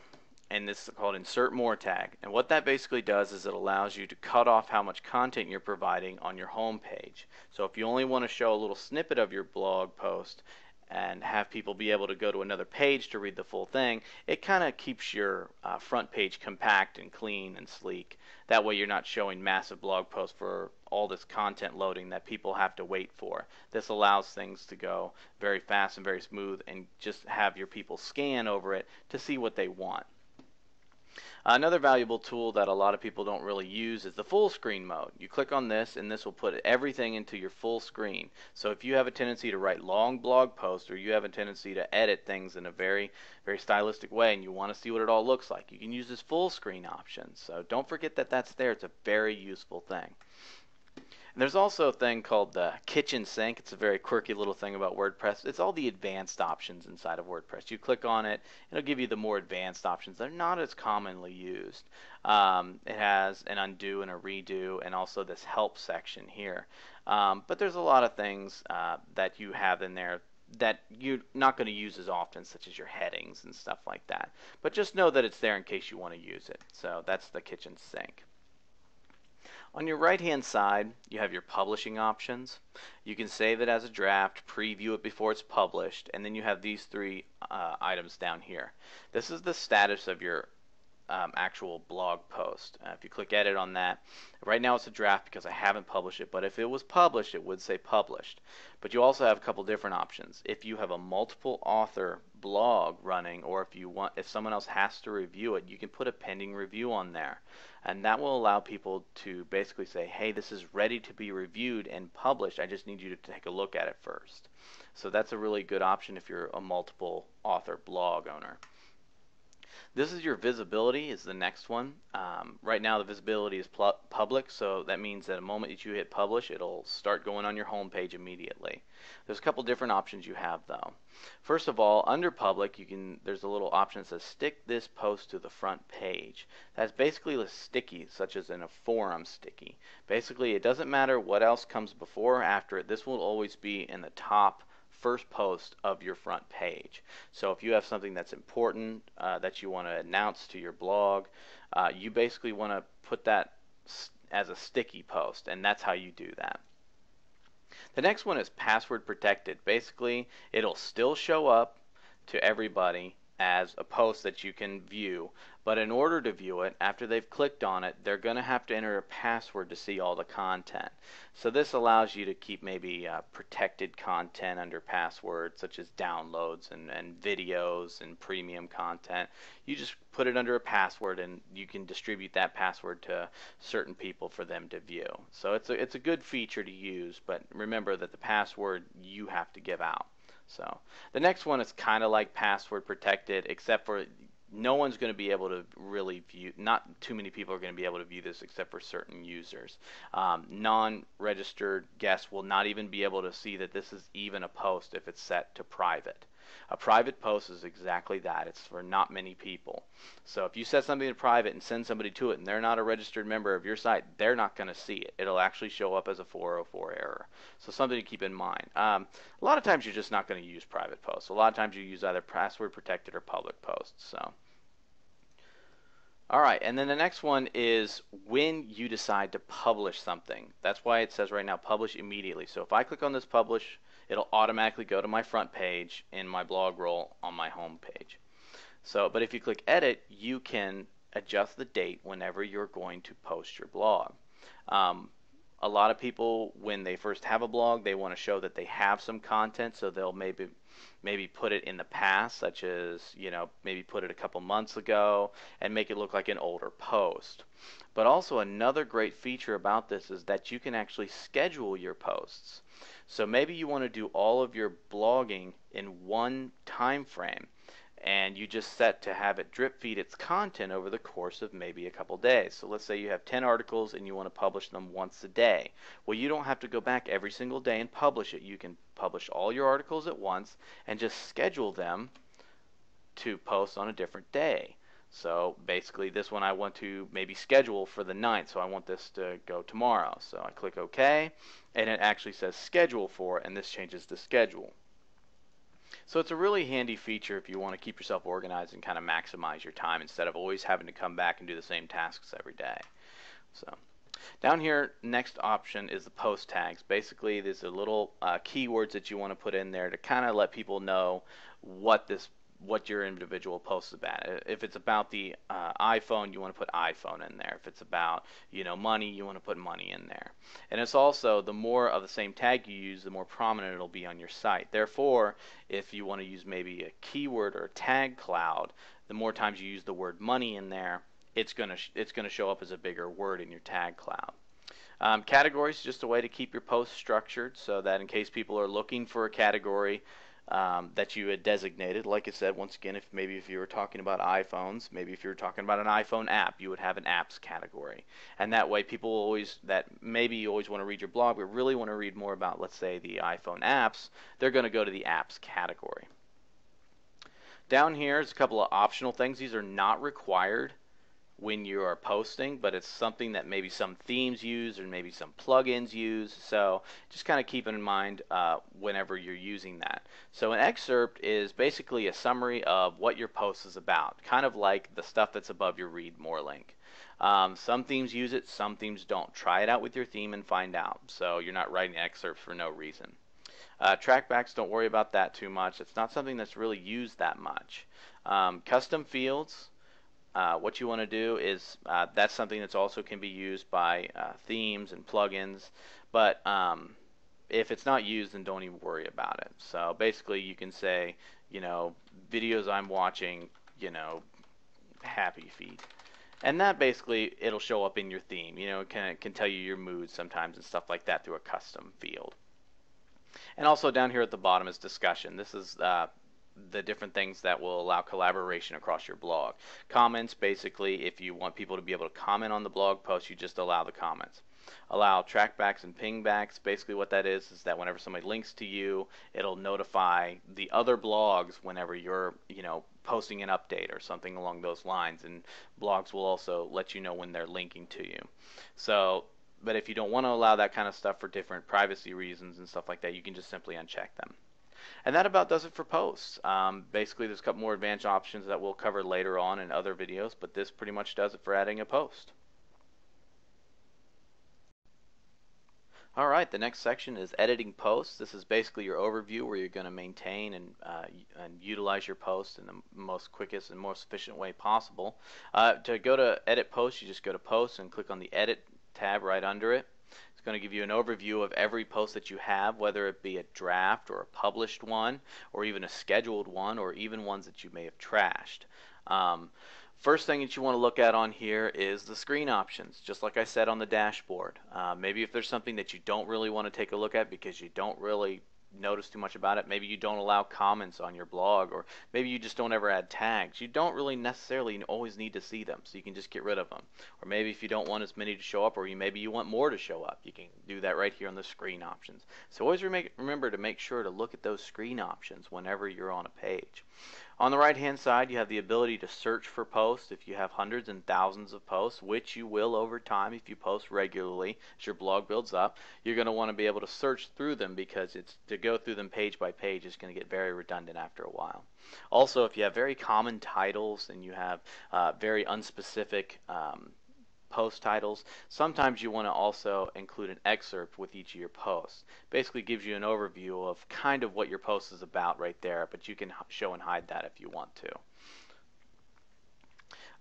and this is called insert more tag. And what that basically does is it allows you to cut off how much content you're providing on your home page. So if you only want to show a little snippet of your blog post and have people be able to go to another page to read the full thing, it kind of keeps your front page compact and clean and sleek. That way you're not showing massive blog posts for all this content loading that people have to wait for. This allows things to go very fast and very smooth, and just have your people scan over it to see what they want. Another valuable tool that a lot of people don't really use is the full screen mode. You click on this and this will put everything into your full screen. So if you have a tendency to write long blog posts, or you have a tendency to edit things in a very stylistic way and you want to see what it all looks like, you can use this full screen option. So don't forget that that's there. It's a very useful thing. And there's also a thing called the kitchen sink. It's a very quirky little thing about WordPress. It's all the advanced options inside of WordPress. You click on it, it'll give you the more advanced options. They're not as commonly used. It has an undo and a redo, and also this help section here. But there's a lot of things that you have in there that you're not going to use as often, such as your headings and stuff like that. But just know that it's there in case you want to use it. So that's the kitchen sink. On your right hand side, you have your publishing options. You can save it as a draft, preview it before it's published, and then you have these three items down here. This is the status of your actual blog post. If you click edit on that, right now it's a draft because I haven't published it, but if it was published, it would say published. But you also have a couple different options. If you have a multiple author blog running, or if someone else has to review it, you can put a pending review on there, and that will allow people to basically say, hey, this is ready to be reviewed and published, I just need you to take a look at it first. So that's a really good option if you're a multiple author blog owner. This is your visibility, is the next one. Right now the visibility is public, so that means that the moment that you hit publish, it'll start going on your home page immediately. There's a couple different options you have though. First of all, under public, there's a little option that says stick this post to the front page. That's basically a sticky, such as in a forum sticky. Basically, it doesn't matter what else comes before or after it, this will always be in the top first post of your front page. So if you have something that's important that you want to announce to your blog, you basically want to put that as a sticky post, and that's how you do that. The next one is password protected. Basically, it'll still show up to everybody as a post that you can view, but in order to view it, after they've clicked on it, they're going to have to enter a password to see all the content. So this allows you to keep maybe protected content under passwords, such as downloads and videos and premium content. You just put it under a password, and you can distribute that password to certain people for them to view. So it's a good feature to use, but remember that the password you have to give out. So the next one is kind of like password protected, except for no one's going to be able to really view, not too many people are going to be able to view this except for certain users. Non-registered guests will not even be able to see that this is even a post if it's set to private. A private post is exactly that. It's for not many people. So if you set something to private and send somebody to it and they're not a registered member of your site, they're not going to see it. It'll actually show up as a 404 error. So something to keep in mind. A lot of times you're just not going to use private posts. A lot of times you use either password protected or public posts. So. Alright, and then the next one is when you decide to publish something. That's why it says right now publish immediately. So if I click on this publish, it'll automatically go to my front page in my blog roll on my home page. So, but if you click edit, you can adjust the date whenever you're going to post your blog. A lot of people, when they first have a blog, they want to show that they have some content, so they'll maybe put it in the past, such as, maybe put it a couple months ago and make it look like an older post. But also another great feature about this is that you can actually schedule your posts. So maybe you want to do all of your blogging in one time frame, and you just set to have it drip feed its content over the course of maybe a couple days. So let's say you have 10 articles and you want to publish them once a day. Well, you don't have to go back every single day and publish it. You can publish all your articles at once and just schedule them to post on a different day. So basically this one I want to maybe schedule for the 9th, so I want this to go tomorrow. So I click OK, and it actually says schedule for, and this changes the schedule. So it's a really handy feature if you want to keep yourself organized and kind of maximize your time instead of always having to come back and do the same tasks every day. So down here, next option is the post tags. Basically, there's a little keywords that you want to put in there to kind of let people know what your individual post is about. If it's about the iPhone, you want to put iPhone in there. If it's about money, you want to put money in there. And it's also, the more of the same tag you use, the more prominent it'll be on your site. Therefore, if you want to use maybe a keyword or a tag cloud, the more times you use the word money in there, it's gonna show up as a bigger word in your tag cloud. Categories is just a way to keep your posts structured so that in case people are looking for a category that you had designated, like I said, once again, if you were talking about iPhones, maybe if you were talking about an iPhone app, you would have an apps category. And that way people maybe you always want to read your blog, but really want to read more about, let's say, the iPhone apps, they're going to go to the apps category. Down here is a couple of optional things. These are not required when you are posting, but it's something that maybe some themes use or maybe some plugins use, so just kind of keep it in mind whenever you're using that. So an excerpt is basically a summary of what your post is about, kind of like the stuff that's above your read more link. Some themes use it, some themes don't. Try it out with your theme and find out, so you're not writing excerpts for no reason. Trackbacks, don't worry about that too much. It's not something that's really used that much. Custom fields, what you want to do is that's something that's also can be used by themes and plugins, but if it's not used, then don't even worry about it. So basically you can say, videos I'm watching, happy feed. And that basically, it'll show up in your theme. It can tell you your mood sometimes and stuff like that through a custom field. And also down here at the bottom is discussion. This is the different things that will allow collaboration across your blog. Comments, basically, if you want people to be able to comment on the blog post, you just allow the comments. Allow trackbacks and pingbacks. Basically what that is that whenever somebody links to you, it'll notify the other blogs whenever you're posting an update or something along those lines, and blogs will also let you know when they're linking to you. So, but if you don't want to allow that kind of stuff for different privacy reasons and stuff like that, you can just simply uncheck them. And that about does it for posts. Basically, there's a couple more advanced options that we'll cover later on in other videos, but this pretty much does it for adding a post. Alright, the next section is editing posts. This is basically your overview where you're going to maintain and utilize your posts in the most quickest and most efficient way possible. To go to edit posts, you just go to posts and click on the edit tab right under it. It's going to give you an overview of every post that you have, whether it be a draft or a published one, or even a scheduled one, or even ones that you may have trashed. First thing that you want to look at on here is the screen options, just like I said on the dashboard. Maybe if there's something that you don't really want to take a look at because you don't really notice too much about it, maybe you don't allow comments on your blog, or maybe you just don't ever add tags. You don't really necessarily always need to see them, so you can just get rid of them. Or maybe if you don't want as many to show up, or maybe you want more to show up, you can do that right here on the screen options. So always remember to make sure to look at those screen options whenever you're on a page. On the right hand side, you have the ability to search for posts. If you have hundreds and thousands of posts, which you will over time if you post regularly as your blog builds up, you're going to want to be able to search through them, because to go through them page by page is going to get very redundant after a while. Also, if you have very common titles and you have very unspecific post titles, sometimes you want to also include an excerpt with each of your posts. Basically gives you an overview of kind of what your post is about right there, but you can show and hide that if you want to.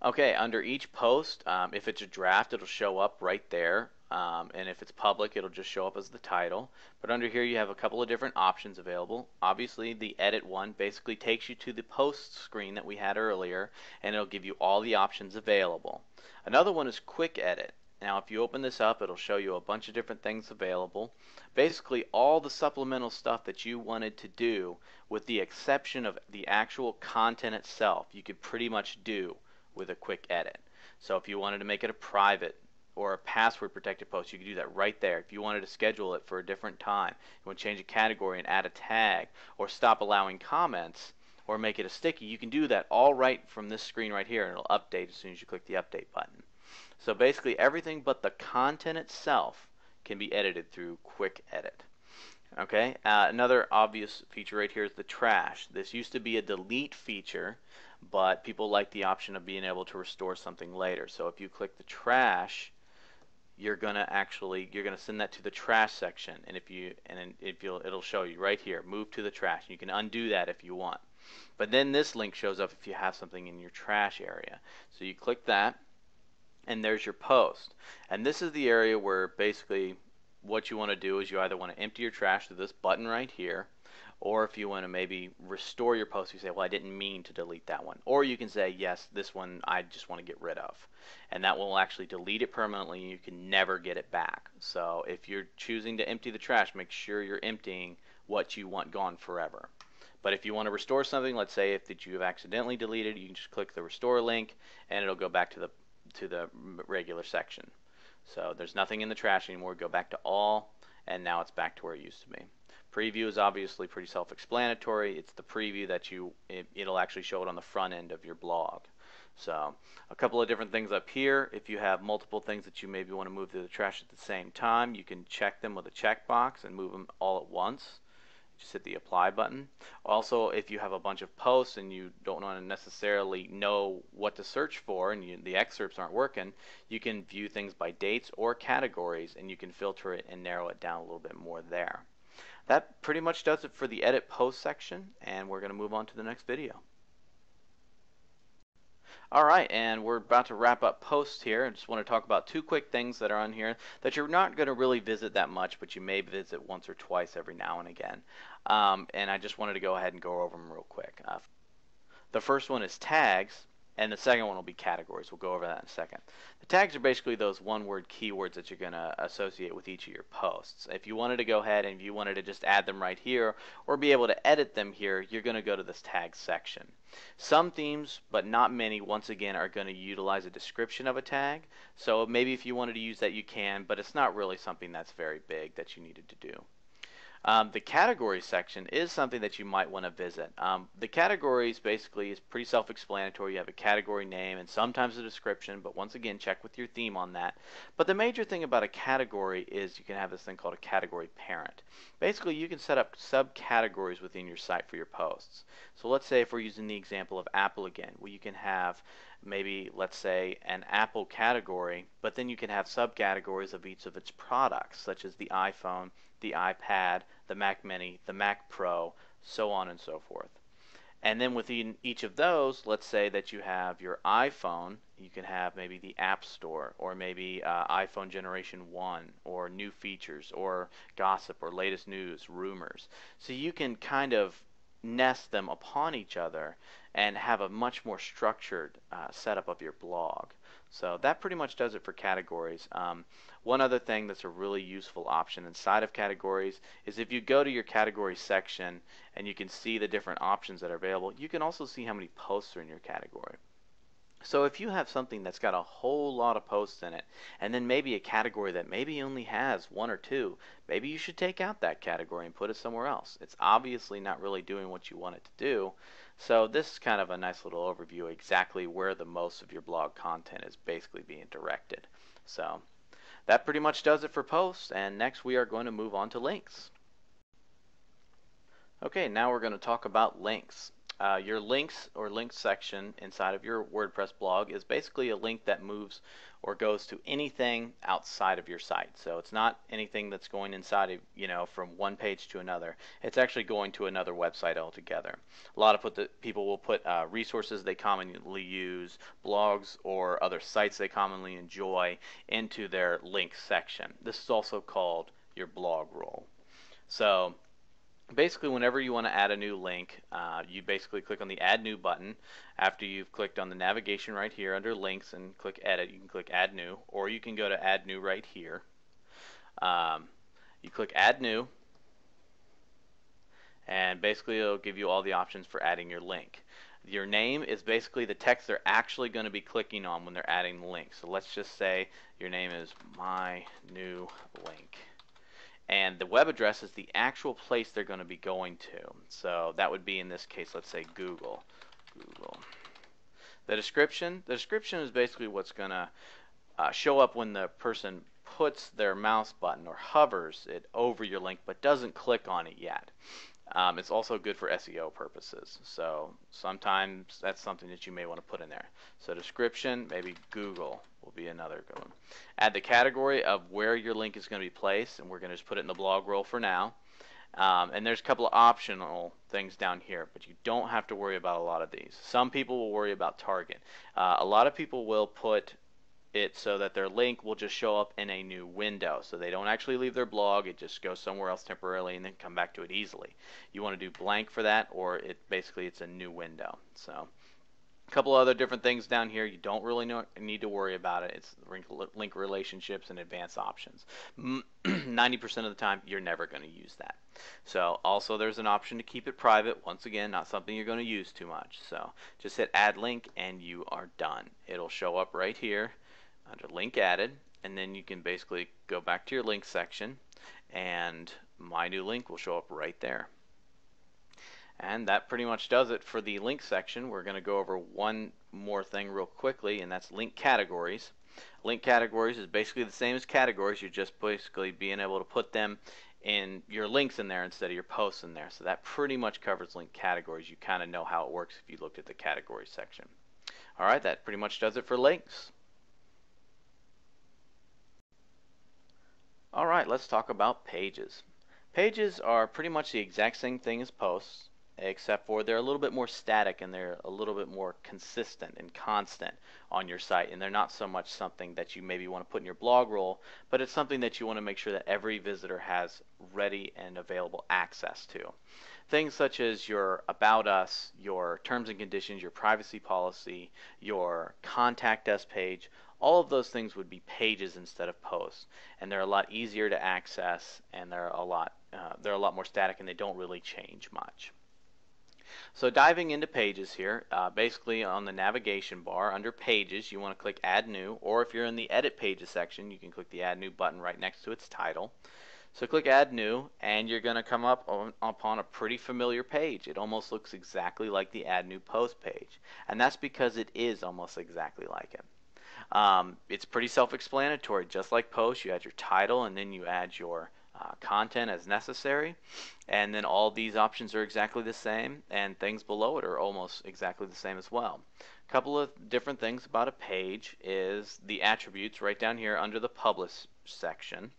Okay, under each post, if it's a draft, it'll show up right there, and if it's public, it'll just show up as the title. But under here you have a couple of different options available. Obviously the edit one basically takes you to the post screen that we had earlier, and it'll give you all the options available. Another one is quick edit. Now if you open this up, it'll show you a bunch of different things available. Basically all the supplemental stuff that you wanted to do, with the exception of the actual content itself, you could pretty much do with a quick edit. So if you wanted to make it a private or a password protected post, you could do that right there. If you wanted to schedule it for a different time, you want to change a category and add a tag, or stop allowing comments, or make it a sticky, you can do that all right from this screen right here, and it'll update as soon as you click the update button. So basically everything but the content itself can be edited through Quick Edit. Okay, another obvious feature right here is the trash. This used to be a delete feature, but people like the option of being able to restore something later. So if you click the trash, you're gonna send that to the trash section, and it'll show you right here, move to the trash. You can undo that if you want. But then this link shows up if you have something in your trash area. So you click that, and there's your post. And this is the area where basically what you want to do is you either want to empty your trash through this button right here, or if you want to maybe restore your post, you say, well, I didn't mean to delete that one. Or you can say, yes, this one I just want to get rid of. And that will actually delete it permanently, and you can never get it back. So if you're choosing to empty the trash, make sure you're emptying what you want gone forever. But if you want to restore something, let's say if you have accidentally deleted, you can just click the restore link, and it'll go back to the regular section. So there's nothing in the trash anymore. Go back to all, and now it's back to where it used to be. Preview is obviously pretty self-explanatory. It's the preview that it'll actually show it on the front end of your blog. So a couple of different things up here. If you have multiple things that you maybe want to move through the trash at the same time, you can check them with a checkbox and move them all at once. Just hit the apply button. Also, if you have a bunch of posts and you don't want to necessarily know what to search for and the excerpts aren't working, you can view things by dates or categories, and you can filter it and narrow it down a little bit more there. That pretty much does it for the edit post section, and we're going to move on to the next video. Alright, and we're about to wrap up posts here. I just want to talk about two quick things that are on here that you're not going to really visit that much, but you may visit once or twice every now and again. And I just wanted to go ahead and go over them real quick. The first one is tags, and the second one will be categories. We'll go over that in a second. The tags are basically those one-word keywords that you're going to associate with each of your posts. If you wanted to go ahead and if you wanted to just add them right here or be able to edit them here, you're going to go to this tag section. Some themes, but not many, once again, are going to utilize a description of a tag. So maybe if you wanted to use that, you can, but it's not really something that's very big that you needed to do. The categories section is something that you might want to visit. The categories basically is pretty self-explanatory. You have a category name and sometimes a description, but once again, check with your theme on that. But the major thing about a category is you can have this thing called a category parent. Basically, you can set up subcategories within your site for your posts. So let's say if we're using the example of Apple again, well, you can have maybe, let's say, an Apple category, but then you can have subcategories of each of its products, such as the iPhone, the iPad, the Mac Mini, the Mac Pro, so on and so forth. And then within each of those, let's say that you have your iPhone, you can have maybe the App Store, or maybe iPhone Generation 1, or new features, or gossip, or latest news, rumors. So you can kind of nest them upon each other and have a much more structured setup of your blog. So that pretty much does it for categories. One other thing that's a really useful option inside of categories is if you go to your category section and you can see the different options that are available, you can also see how many posts are in your category. So if you have something that's got a whole lot of posts in it, and then maybe a category that maybe only has one or two, maybe you should take out that category and put it somewhere else. It's obviously not really doing what you want it to do. So this is kind of a nice little overview of exactly where the most of your blog content is basically being directed. So that pretty much does it for posts, and next we are going to move on to links. Okay, now we're going to talk about links. Your links or links section inside of your WordPress blog is basically a link that moves or goes to anything outside of your site. So it's not anything that's going inside of, from one page to another. It's actually going to another website altogether. A lot of people will put resources they commonly use, blogs, or other sites they commonly enjoy into their links section. This is also called your blog role. So basically, whenever you want to add a new link, you basically click on the Add New button. After you've clicked on the navigation right here under Links and click Edit, you can click Add New, or you can go to Add New right here. You click Add New, and basically it'll give you all the options for adding your link. Your name is basically the text they're actually going to be clicking on when they're adding the link. So let's just say your name is My New Link. and the web address is the actual place they're going to be going to. So that would be, in this case, let's say Google. The description is basically what's going to show up when the person puts their mouse button or hovers it over your link but doesn't click on it yet. It's also good for SEO purposes, so sometimes that's something that you may want to put in there. So description, maybe Google will be another good one. Add the category of where your link is going to be placed, and we're going to just put it in the blog roll for now. And there's a couple of optional things down here, but you don't have to worry about a lot of these. Some people will worry about target. A lot of people will put it so that their link will just show up in a new window, so they don't actually leave their blog, it just goes somewhere else temporarily and then come back to it easily. You want to do blank for that, or it's a new window. So a couple other different things down here. You don't really need to worry about it. It's link relationships and advanced options. 90% of the time you're never going to use that. So also there's an option to keep it private. Once again, not something you're going to use too much. So just hit add link and you are done. It'll show up right here under link added, and then you can basically go back to your link section and my new link will show up right there. And that pretty much does it for the link section. We're going to go over one more thing real quickly, and that's link categories. Link categories is basically the same as categories. You're just basically being able to put them in your links in there instead of your posts in there. So that pretty much covers link categories. You kind of know how it works if you looked at the categories section. Alright, that pretty much does it for links. Alright, let's talk about pages. Pages are pretty much the exact same thing as posts, except for they're a little bit more static and they're a little bit more consistent and constant on your site, and they're not so much something that you maybe want to put in your blog roll, but it's something that you want to make sure that every visitor has ready and available access to. Things such as your About Us, your terms and conditions, your privacy policy, your Contact Us page, all of those things would be pages instead of posts, and they're a lot easier to access, and they're a lot more static, and they don't really change much. So diving into pages here, basically on the navigation bar under pages, you want to click add new, or if you're in the edit pages section, you can click the add new button right next to its title. So click add new, and you're going to come up upon a pretty familiar page. It almost looks exactly like the add new post page, and that's because it is almost exactly like it. It's pretty self-explanatory. Just like posts, you add your title and then you add your content as necessary, and then all these options are exactly the same, and things below it are almost exactly the same as well. A couple of different things about a page is the attributes right down here under the publish section.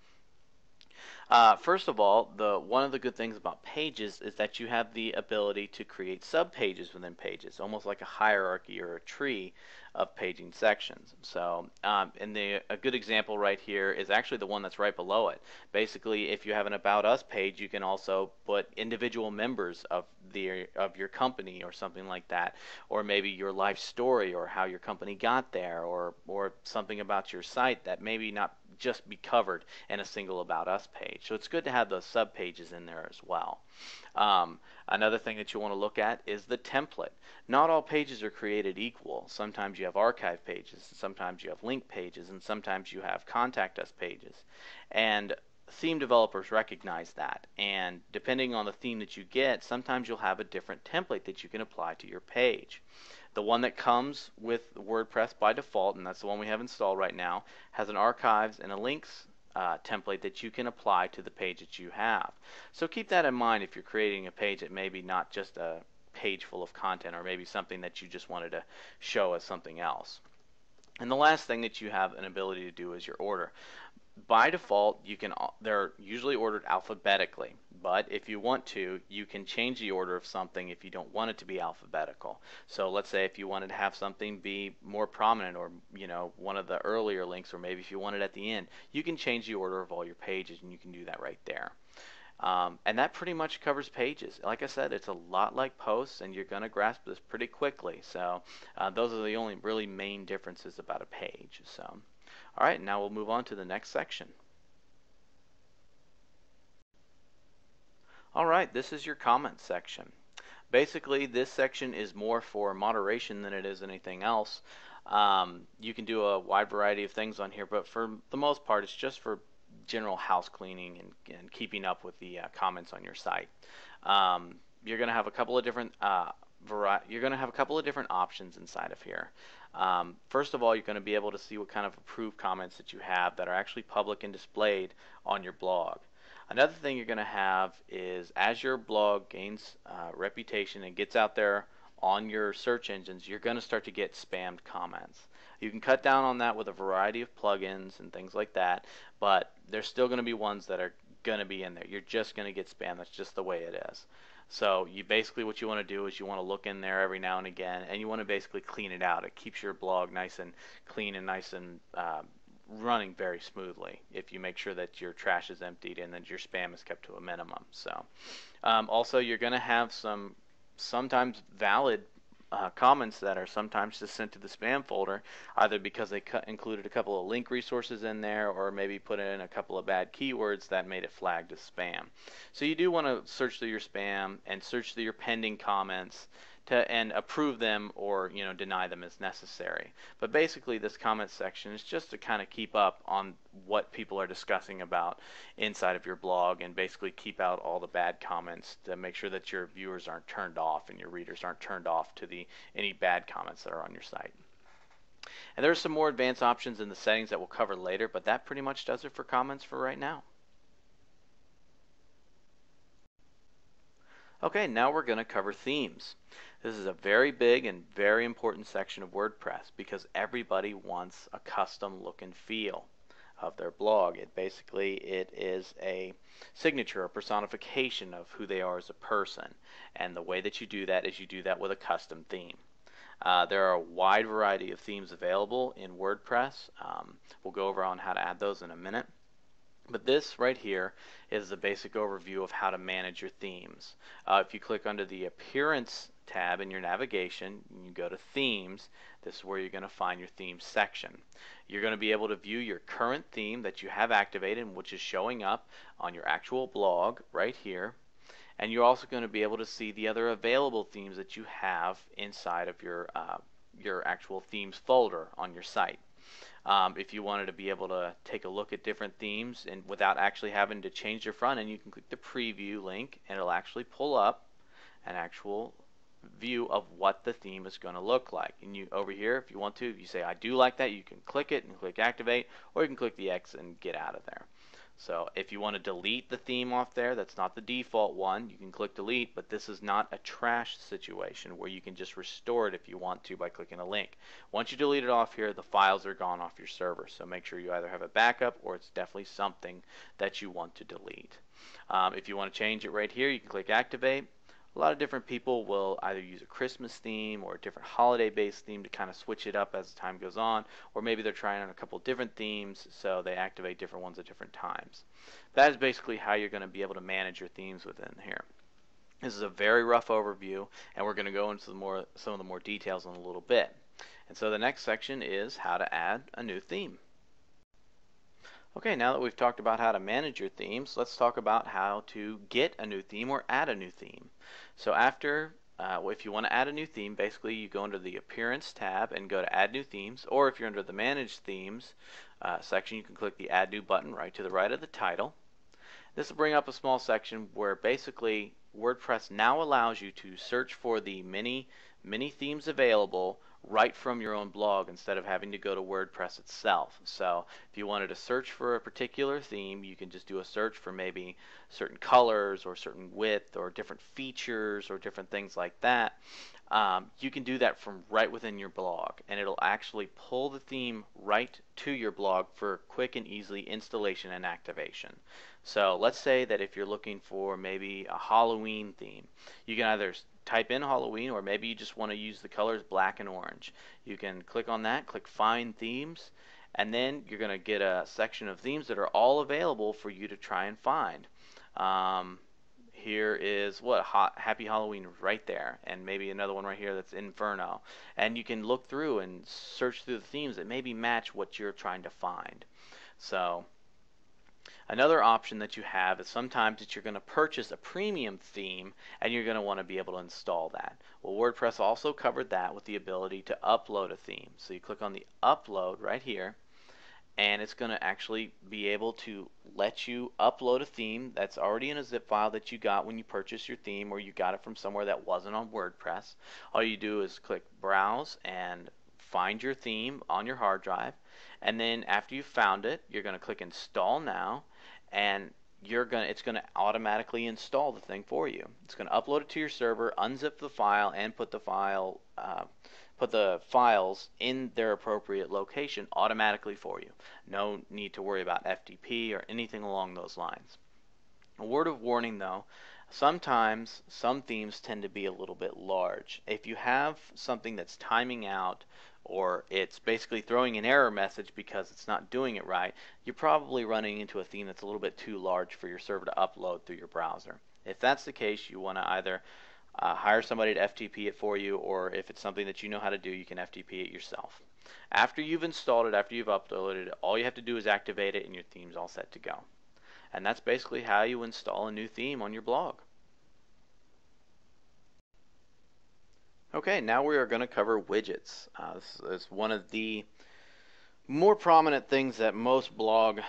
First of all, one of the good things about pages is that you have the ability to create subpages within pages, almost like a hierarchy or a tree of paging sections. So, a good example right here is actually the one that's right below it. Basically, if you have an About Us page, you can also put individual members of your company or something like that, or maybe your life story or how your company got there, or something about your site that maybe not just be covered in a single About Us page. So it's good to have those sub pages in there as well. Another thing that you want to look at is the template. Not all pages are created equal. Sometimes you have archive pages, sometimes you have link pages, and sometimes you have contact us pages. And theme developers recognize that, and depending on the theme that you get, sometimes you'll have a different template that you can apply to your page. The one that comes with WordPress by default, and that's the one we have installed right now, has an archives and a links template that you can apply to the page that you have. So keep that in mind if you're creating a page that maybe not just a page full of content, or maybe something that you just wanted to show as something else. And the last thing that you have an ability to do is your order. By default, they're usually ordered alphabetically, but if you want to, you can change the order of something if you don't want it to be alphabetical. So let's say if you wanted to have something be more prominent, or one of the earlier links, or maybe if you want it at the end, you can change the order of all your pages, and you can do that right there. And that pretty much covers pages. Like I said, it's a lot like posts, and you're going to grasp this pretty quickly. So those are the only really main differences about a page. So. Alright, now we'll move on to the next section. Alright, this is your comments section. Basically, this section is more for moderation than it is anything else. You can do a wide variety of things on here, but for the most part, it's just for general house cleaning and keeping up with the comments on your site. You're going to have a couple of different options inside of here. First of all, you're going to be able to see what kind of approved comments that you have that are actually public and displayed on your blog. Another thing you're going to have is, as your blog gains reputation and gets out there on your search engines, you're going to start to get spammed comments. You can cut down on that with a variety of plugins and things like that, but there's still going to be ones that are going to be in there. You're just going to get spam. That's just the way it is. So you basically, what you want to do is you want to look in there every now and again, and you want to basically clean it out. It keeps your blog nice and clean and nice and running very smoothly if you make sure that your trash is emptied and that your spam is kept to a minimum. So also, you're going to have some sometimes valid comments that are sometimes just sent to the spam folder, either because they included a couple of link resources in there, or maybe put in a couple of bad keywords that made it flagged as spam. So you do want to search through your spam and search through your pending comments and approve them, or deny them as necessary. But basically, this comment section is just to kind of keep up on what people are discussing about inside of your blog, and basically keep out all the bad comments to make sure that your viewers aren't turned off and your readers aren't turned off to any bad comments that are on your site. And there's some more advanced options in the settings that we'll cover later, but that pretty much does it for comments for right now. Okay, now we're going to cover themes. This is a very big and very important section of WordPress because everybody wants a custom look and feel of their blog. It is a signature, a personification of who they are as a person. And the way that you do that is you do that with a custom theme. There are a wide variety of themes available in WordPress. We'll go over on how to add those in a minute. But this right here is the basic overview of how to manage your themes. If you click under the Appearance tab in your navigation, and you go to Themes, this is where you're going to find your Themes section. You're going to be able to view your current theme that you have activated, which is showing up on your actual blog right here. And you're also going to be able to see the other available themes that you have inside of your actual themes folder on your site. If you wanted to be able to take a look at different themes and without actually having to change your front end, you can click the preview link and it'll actually pull up an actual view of what the theme is going to look like. And you over here, if you want to, if you say I do like that, you can click it and click activate, or you can click the X and get out of there. So if you want to delete the theme off there, that's not the default one, you can click delete, but this is not a trash situation where you can just restore it if you want to by clicking a link. Once you delete it off here, the files are gone off your server, so make sure you either have a backup or it's definitely something that you want to delete. If you want to change it right here, you can click activate. A lot of different people will either use a Christmas theme or a different holiday-based theme to kind of switch it up as time goes on, or maybe they're trying on a couple different themes, so they activate different ones at different times. That is basically how you're going to be able to manage your themes within here. This is a very rough overview, and we're going to go into some of the more details in a little bit. And so the next section is how to add a new theme. Okay, now that we've talked about how to manage your themes, let's talk about how to get a new theme or add a new theme. So if you want to add a new theme, basically you go under the Appearance tab and go to Add New Themes, or if you're under the Manage Themes section, you can click the Add New button right to the right of the title. This will bring up a small section where basically WordPress now allows you to search for the many themes available right from your own blog instead of having to go to WordPress itself. So if you wanted to search for a particular theme, you can just do a search for maybe certain colors or certain width or different features or different things like that. You can do that from right within your blog, and it'll actually pull the theme right to your blog for quick and easy installation and activation. So let's say that if you're looking for maybe a Halloween theme, you can either type in Halloween, or maybe you just want to use the colors black and orange. You can click on that, click Find Themes, and then you're going to get a section of themes that are all available for you to try and find. Here is Happy Halloween right there, and maybe another one right here that's Inferno. And you can look through and search through the themes that maybe match what you're trying to find. So another option that you have is sometimes that you're going to purchase a premium theme and you're going to want to be able to install that. Well, WordPress also covered that with the ability to upload a theme. So you click on the Upload right here, and it's going to actually be able to let you upload a theme that's already in a zip file that you got when you purchased your theme, or you got it from somewhere that wasn't on WordPress. All you do is click browse and find your theme on your hard drive, and then after you've found it, you're going to click install now, and it's going to automatically install the thing for you. It's going to upload it to your server, unzip the file, and put the files in their appropriate location automatically for you. No need to worry about FTP or anything along those lines. A word of warning though, sometimes some themes tend to be a little bit large. If you have something that's timing out, or it's basically throwing an error message because it's not doing it right, you're probably running into a theme that's a little bit too large for your server to upload through your browser. If that's the case, you want to either hire somebody to FTP it for you, or if it's something that you know how to do, you can FTP it yourself. After you've installed it, after you've uploaded it, all you have to do is activate it and your theme's all set to go. And that's basically how you install a new theme on your blog. Okay, now we are going to cover widgets. This is one of the more prominent things that most blog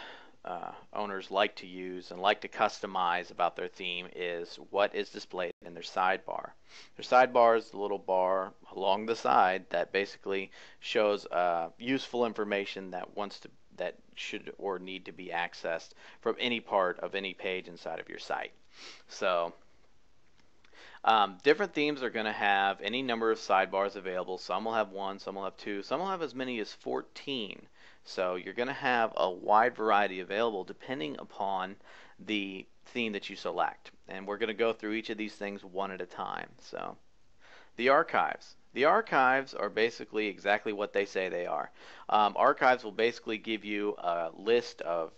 owners like to use and like to customize about their theme is what is displayed in their sidebar. Their sidebar is the little bar along the side that basically shows useful information that should or need to be accessed from any part of any page inside of your site. So different themes are going to have any number of sidebars available. Some will have one, some will have two, some will have as many as 14. So you're going to have a wide variety available depending upon the theme that you select. And we're going to go through each of these things one at a time. So the archives. The archives are basically exactly what they say they are. Archives will basically give you a list of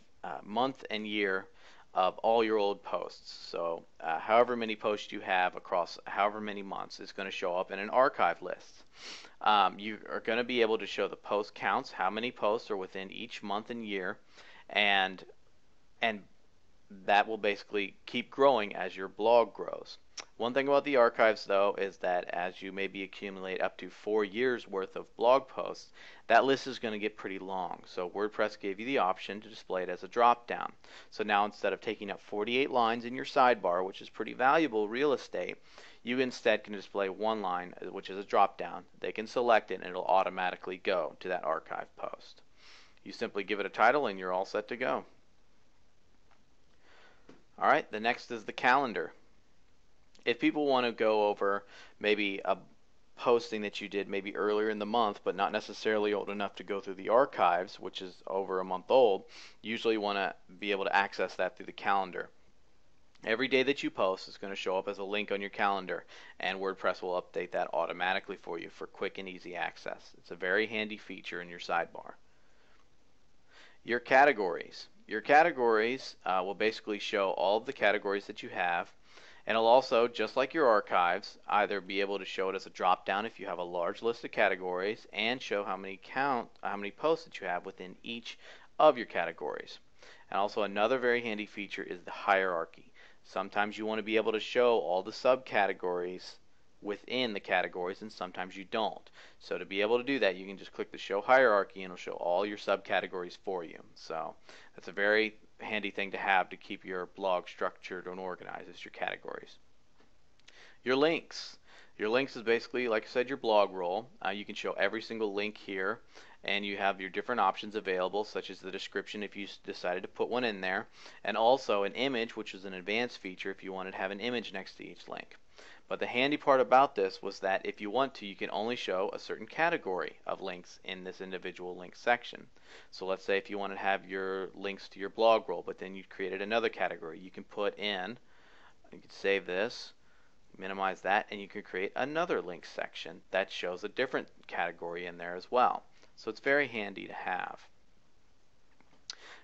month and year of all your old posts. So however many posts you have across however many months is going to show up in an archive list. You are going to be able to show the post counts, how many posts are within each month and year, and that will basically keep growing as your blog grows. One thing about the archives though is that as you maybe accumulate up to 4 years worth of blog posts, that list is going to get pretty long. So WordPress gave you the option to display it as a drop down. So now instead of taking up 48 lines in your sidebar, which is pretty valuable real estate, you instead can display one line, which is a drop down. They can select it and it'll automatically go to that archive post. You simply give it a title and you're all set to go. Alright, the next is the calendar. If people want to go over maybe a posting that you did maybe earlier in the month but not necessarily old enough to go through the archives, which is over a month old, you usually want to be able to access that through the calendar. Every day that you post is going to show up as a link on your calendar, and WordPress will update that automatically for you for quick and easy access. It's a very handy feature in your sidebar. Your categories. Your categories will basically show all of the categories that you have, and it'll also, just like your archives, either be able to show it as a drop down if you have a large list of categories, and show how many posts that you have within each of your categories. And also another very handy feature is the hierarchy. Sometimes you want to be able to show all the subcategories within the categories, and sometimes you don't. So to be able to do that, you can just click the show hierarchy and it'll show all your subcategories for you. So that's a very handy thing to have to keep your blog structured and organized, is your categories. Your links. Your links is basically, like I said, your blog roll. You can show every single link here, and you have your different options available, such as the description if you decided to put one in there, and also an image, which is an advanced feature if you wanted to have an image next to each link. But the handy part about this was that if you want to, you can only show a certain category of links in this individual link section. So let's say if you want to have your links to your blog roll, but then you created another category, you can put in, you can save this, minimize that, and you can create another link section that shows a different category in there as well. So it's very handy to have.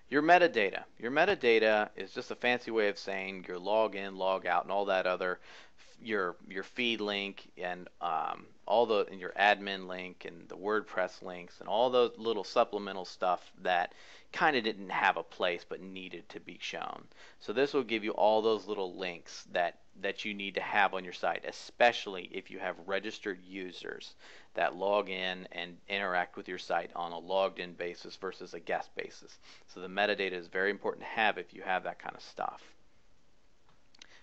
Your metadata. Your metadata is just a fancy way of saying your log in, log out, and all that other your feed link and all the and your admin link and the WordPress links and all those little supplemental stuff that kind of didn't have a place but needed to be shown. So this will give you all those little links that you need to have on your site, especially if you have registered users that log in and interact with your site on a logged in basis versus a guest basis. So the metadata is very important to have if you have that kind of stuff.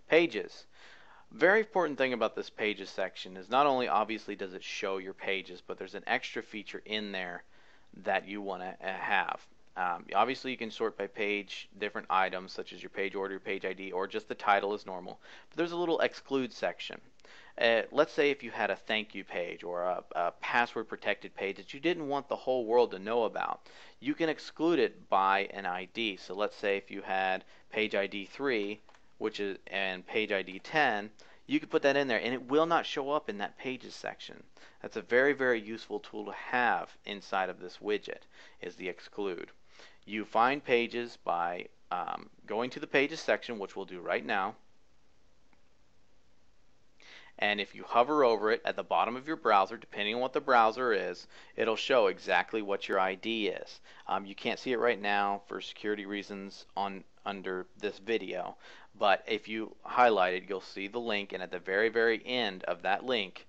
Pages. Very important thing about this pages section is not only obviously does it show your pages, but there's an extra feature in there that you want to have. Obviously you can sort by page different items such as your page order, your page ID, or just the title is normal. But there's a little exclude section. Let's say if you had a thank you page or a password protected page that you didn't want the whole world to know about, you can exclude it by an ID. So let's say if you had page ID 3 and page ID 10, you could put that in there and it will not show up in that pages section. That's a very, very useful tool to have inside of this widget, is the exclude. You find pages by going to the pages section, which we'll do right now. And if you hover over it at the bottom of your browser, depending on what the browser is, it'll show exactly what your ID is. You can't see it right now for security reasons under this video, but if you highlight it, you'll see the link, and at the very, very end of that link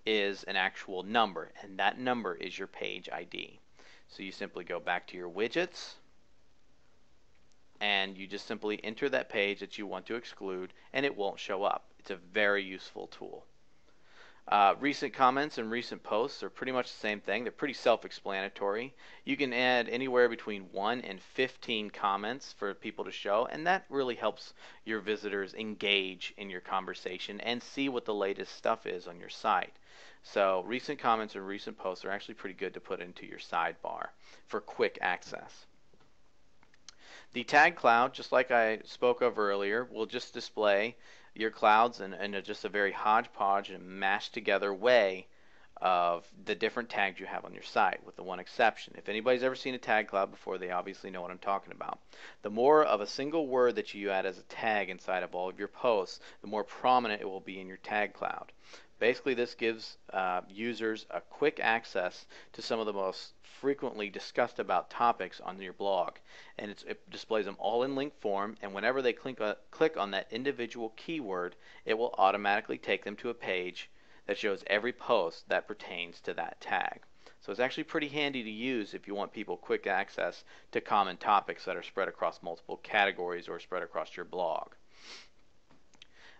is an actual number, and that number is your page ID. So you simply go back to your widgets, and you just simply enter that page that you want to exclude, and it won't show up. It's a very useful tool. Recent comments and recent posts are pretty much the same thing. They're pretty self-explanatory. You can add anywhere between 1 and 15 comments for people to show, and that really helps your visitors engage in your conversation and see what the latest stuff is on your site. So recent comments and recent posts are actually pretty good to put into your sidebar for quick access. The tag cloud, just like I spoke of earlier, will just display your clouds in just a very hodgepodge and mashed together way of the different tags you have on your site, with the one exception. If anybody's ever seen a tag cloud before, they obviously know what I'm talking about. The more of a single word that you add as a tag inside of all of your posts, the more prominent it will be in your tag cloud. Basically, this gives users a quick access to some of the most frequently discussed about topics on your blog, and it displays them all in link form, and whenever they click on that individual keyword, it will automatically take them to a page that shows every post that pertains to that tag. So it's actually pretty handy to use if you want people quick access to common topics that are spread across multiple categories or spread across your blog.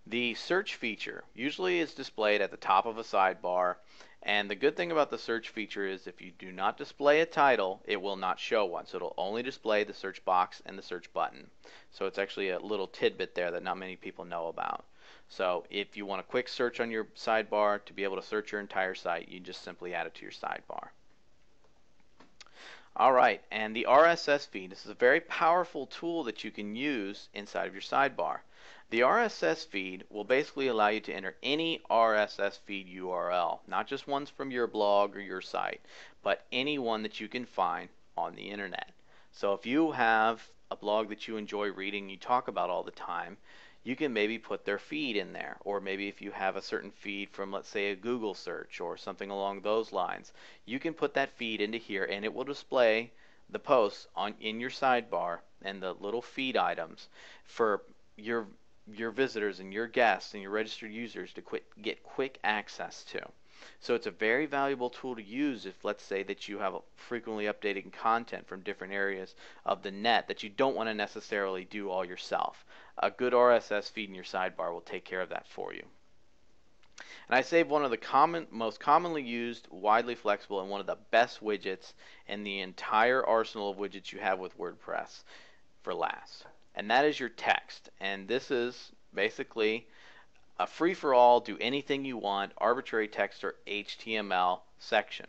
The search feature usually is displayed at the top of a sidebar, and the good thing about the search feature is if you do not display a title, it will not show one. So it'll only display the search box and the search button. So it's actually a little tidbit there that not many people know about. So if you want a quick search on your sidebar to be able to search your entire site, you just simply add it to your sidebar. Alright, and the RSS feed. This is a very powerful tool that you can use inside of your sidebar. The RSS feed will basically allow you to enter any RSS feed URL, not just ones from your blog or your site, but any one that you can find on the internet. So if you have a blog that you enjoy reading, you talk about all the time, you can maybe put their feed in there. Or maybe if you have a certain feed from, let's say, a Google search or something along those lines, you can put that feed into here and it will display the posts in your sidebar and the little feed items for your visitors and your guests and your registered users to get quick access to. So it's a very valuable tool to use if, let's say, that you have frequently updating content from different areas of the net that you don't want to necessarily do all yourself. A good RSS feed in your sidebar will take care of that for you. And I saved one of the most commonly used, widely flexible, and one of the best widgets in the entire arsenal of widgets you have with WordPress for last. And that is your text. And this is basically a free-for-all, do anything you want, arbitrary text or HTML section.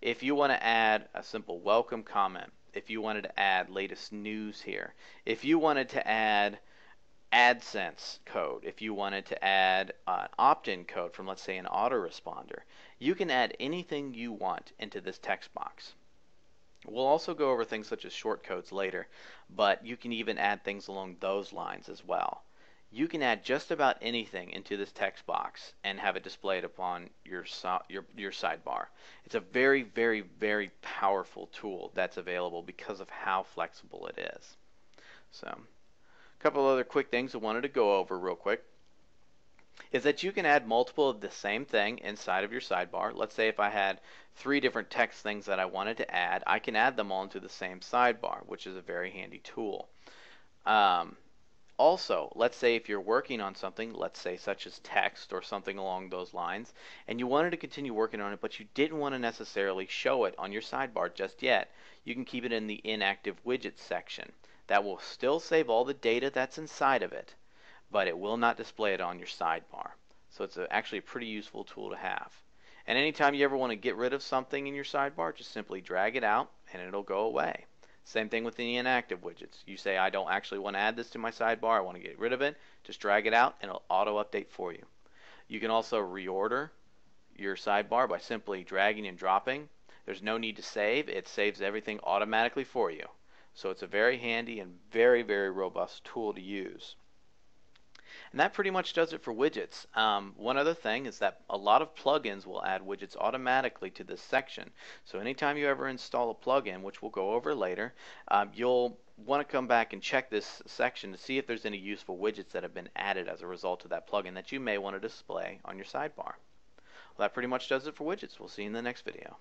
If you want to add a simple welcome comment, if you wanted to add latest news here, if you wanted to add AdSense code, if you wanted to add an opt-in code from, let's say, an autoresponder, you can add anything you want into this text box. We'll also go over things such as shortcodes later, but you can even add things along those lines as well. you can add just about anything into this text box and have it displayed upon your sidebar. It's a very, very, very powerful tool that's available because of how flexible it is. So, a couple other quick things I wanted to go over real quick is that you can add multiple of the same thing inside of your sidebar. Let's say if I had 3 different text things that I wanted to add, I can add them all into the same sidebar, which is a very handy tool. Also, let's say if you're working on something, let's say such as text or something along those lines, and you wanted to continue working on it, but you didn't want to necessarily show it on your sidebar just yet, you can keep it in the inactive widgets section. That will still save all the data that's inside of it, but it will not display it on your sidebar. So it's actually a pretty useful tool to have. And anytime you ever want to get rid of something in your sidebar, just simply drag it out and it'll go away. Same thing with the inactive widgets. You say, I don't actually want to add this to my sidebar, I want to get rid of it. Just drag it out and it'll auto update for you. You can also reorder your sidebar by simply dragging and dropping. There's no need to save. It saves everything automatically for you. So it's a very handy and very, very robust tool to use. And that pretty much does it for widgets. One other thing is that a lot of plugins will add widgets automatically to this section. So anytime you ever install a plugin, which we'll go over later, you'll want to come back and check this section to see if there's any useful widgets that have been added as a result of that plugin that you may want to display on your sidebar. Well, that pretty much does it for widgets. We'll see you in the next video.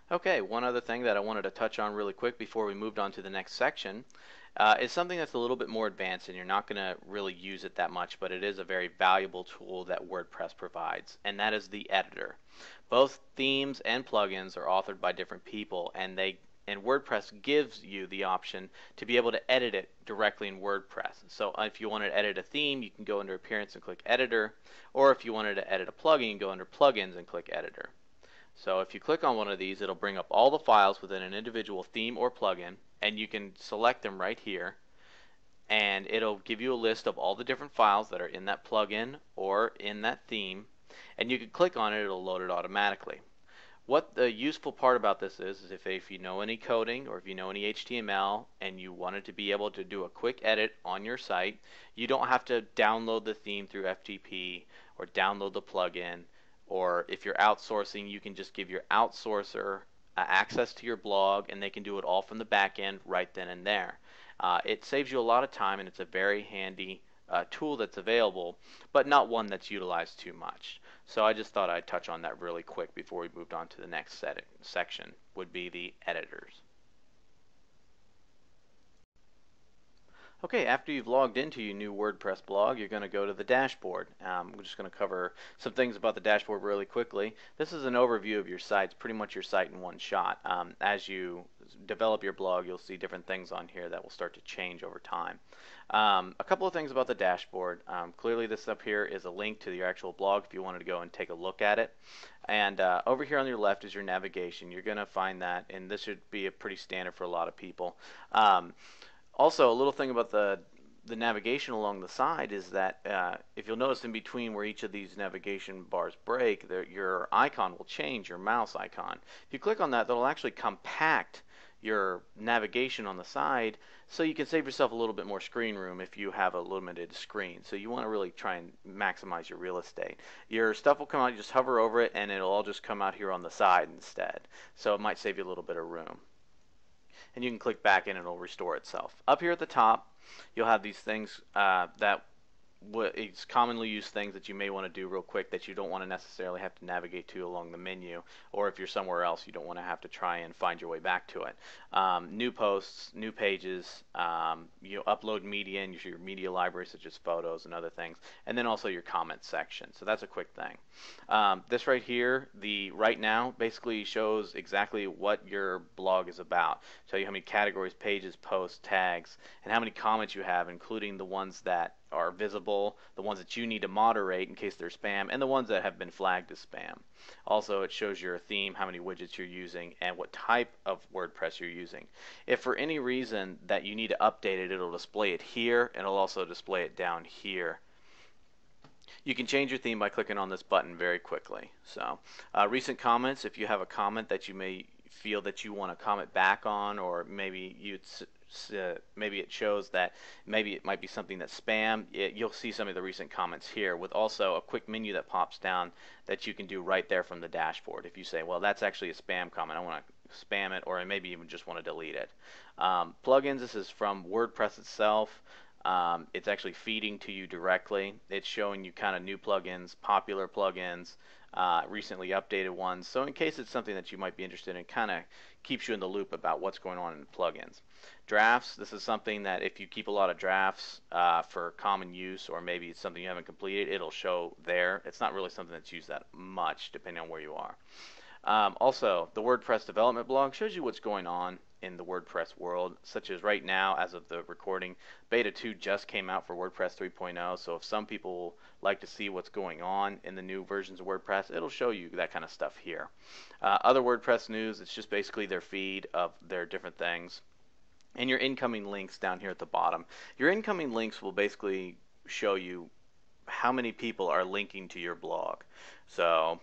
Okay, one other thing that I wanted to touch on really quick before we moved on to the next section is something that's a little bit more advanced, and you're not going to really use it that much, but it is a very valuable tool that WordPress provides, and that is the editor. Both themes and plugins are authored by different people, and WordPress gives you the option to be able to edit it directly in WordPress. So if you wanted to edit a theme, you can go under Appearance and click Editor, or if you wanted to edit a plugin, you can go under Plugins and click Editor. So if you click on one of these, it'll bring up all the files within an individual theme or plugin, and you can select them right here, and it'll give you a list of all the different files that are in that plugin or in that theme, and you can click on it, it'll load it automatically. What the useful part about this is if you know any coding or if you know any HTML and you wanted to be able to do a quick edit on your site, you don't have to download the theme through FTP or download the plugin. Or if you're outsourcing, you can just give your outsourcer access to your blog, and they can do it all from the back end right then and there. It saves you a lot of time, and it's a very handy tool that's available, but not one that's utilized too much. So I just thought I'd touch on that really quick before we moved on to the next section, would be the editors. Okay, after you've logged into your new WordPress blog, you're going to go to the dashboard. We're just going to cover some things about the dashboard really quickly. This is an overview of your site. It's pretty much your site in one shot. As you develop your blog, you'll see different things on here that will start to change over time. A couple of things about the dashboard. Clearly this up here is a link to your actual blog if you wanted to go and take a look at it. And over here on your left is your navigation. You're going to find that, and this should be a pretty standard for a lot of people. Also, a little thing about the navigation along the side is that if you'll notice in between where each of these navigation bars break, your icon will change, your mouse icon. If you click on that, that'll actually compact your navigation on the side so you can save yourself a little bit more screen room if you have a limited screen. So you want to really try and maximize your real estate. Your stuff will come out, you just hover over it, and it'll all just come out here on the side instead. So it might save you a little bit of room. And you can click back and it'll restore itself. Up here at the top, you'll have these things it's commonly used things that you may want to do real quick that you don't want to necessarily have to navigate to along the menu, or if you're somewhere else you don't want to have to try and find your way back to it. New posts, new pages, you upload media in your media library such as photos and other things, and then also your comments section. So that's a quick thing. This right here, the right now, basically shows exactly what your blog is about. Show you how many categories, pages, posts, tags, and how many comments you have, including the ones that are visible, the ones that you need to moderate in case they're spam, and the ones that have been flagged as spam. Also, it shows your theme, how many widgets you're using, and what type of WordPress you're using. If for any reason that you need to update it, it'll display it here, and it'll also display it down here. You can change your theme by clicking on this button very quickly. So, recent comments, if you have a comment that you may feel that you want to comment back on, or maybe maybe it shows that maybe it might be something that's spam, you'll see some of the recent comments here with also a quick menu that pops down that you can do right there from the dashboard. If you say, well, that's actually a spam comment, I want to spam it, or I maybe even just want to delete it. Plugins, this is from WordPress itself. It's actually feeding to you directly. It's showing you kind of new plugins, popular plugins, recently updated ones. So in case it's something that you might be interested in, kind of keeps you in the loop about what's going on in the plugins. Drafts, this is something that if you keep a lot of drafts for common use, or maybe it's something you haven't completed, it'll show there. It's not really something that's used that much depending on where you are. Also, the WordPress development blog shows you what's going on in the WordPress world, such as right now, as of the recording, Beta 2 just came out for WordPress 3.0, so if some people like to see what's going on in the new versions of WordPress, it'll show you that kind of stuff here. Other WordPress news, it's just basically their feed of their different things. And your incoming links down here at the bottom. Your incoming links will basically show you how many people are linking to your blog. So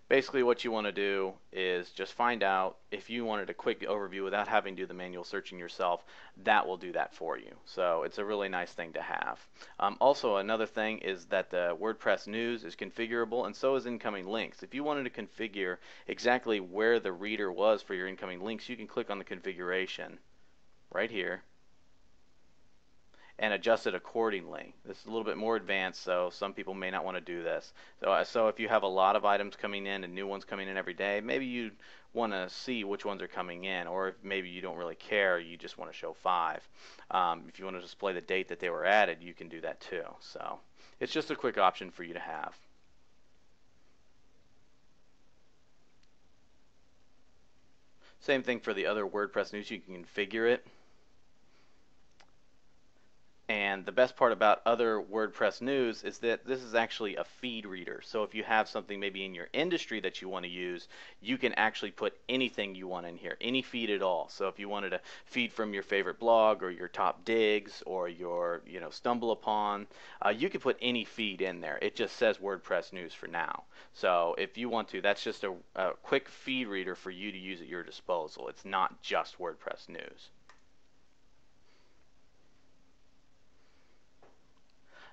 basically what you want to do is just find out if you wanted a quick overview without having to do the manual searching yourself, that will do that for you. So it's a really nice thing to have. Also, another thing is that the WordPress news is configurable, and so is incoming links. If you wanted to configure exactly where the reader was for your incoming links, you can click on the configuration right here and adjust it accordingly. This is a little bit more advanced, so some people may not want to do this. So if you have a lot of items coming in and new ones coming in every day, maybe you want to see which ones are coming in, or if maybe you don't really care, you just want to show 5. If you want to display the date that they were added, you can do that too. So it's just a quick option for you to have. Same thing for the other WordPress news, you can configure it. And the best part about other WordPress news is that this is actually a feed reader. So if you have something maybe in your industry that you want to use, you can actually put anything you want in here, any feed at all. So if you wanted to feed from your favorite blog or your top digs or your stumble upon, you can put any feed in there. It just says WordPress news for now. So if you want to, that's just a quick feed reader for you to use at your disposal. It's not just WordPress news.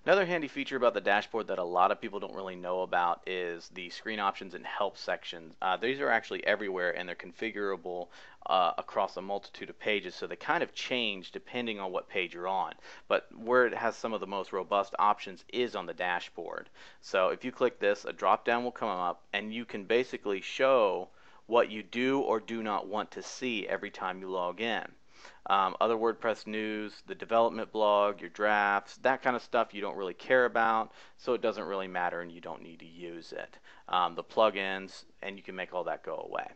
Another handy feature about the dashboard that a lot of people don't really know about is the screen options and help sections. These are actually everywhere, and they're configurable across a multitude of pages, so they kind of change depending on what page you're on. But where it has some of the most robust options is on the dashboard. So if you click this, a drop down will come up, and you can basically show what you do or do not want to see every time you log in. Other WordPress news, the development blog, your drafts, that kind of stuff you don't really care about, so it doesn't really matter and you don't need to use it. The plugins, and you can make all that go away.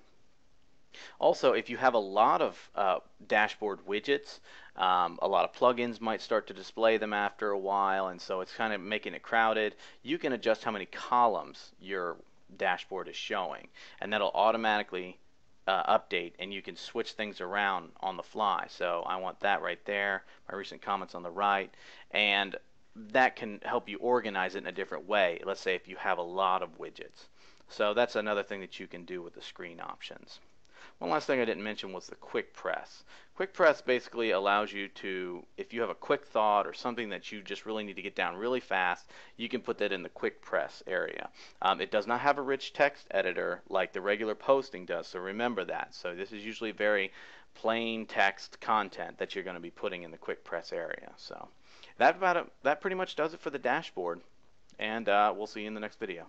Also, if you have a lot of dashboard widgets, a lot of plugins might start to display them after a while, and so it's kind of making it crowded. You can adjust how many columns your dashboard is showing, and that'll automatically update, and you can switch things around on the fly. So I want that right there, my recent comments on the right, and that can help you organize it in a different way. Let's say if you have a lot of widgets. So that's another thing that you can do with the screen options. One last thing I didn't mention was the quick press. Quick press basically allows you to, if you have a quick thought or something that you just really need to get down really fast, you can put that in the quick press area. It does not have a rich text editor like the regular posting does, so remember that. So this is usually very plain text content that you're going to be putting in the quick press area. So that pretty much does it for the dashboard, and we'll see you in the next video.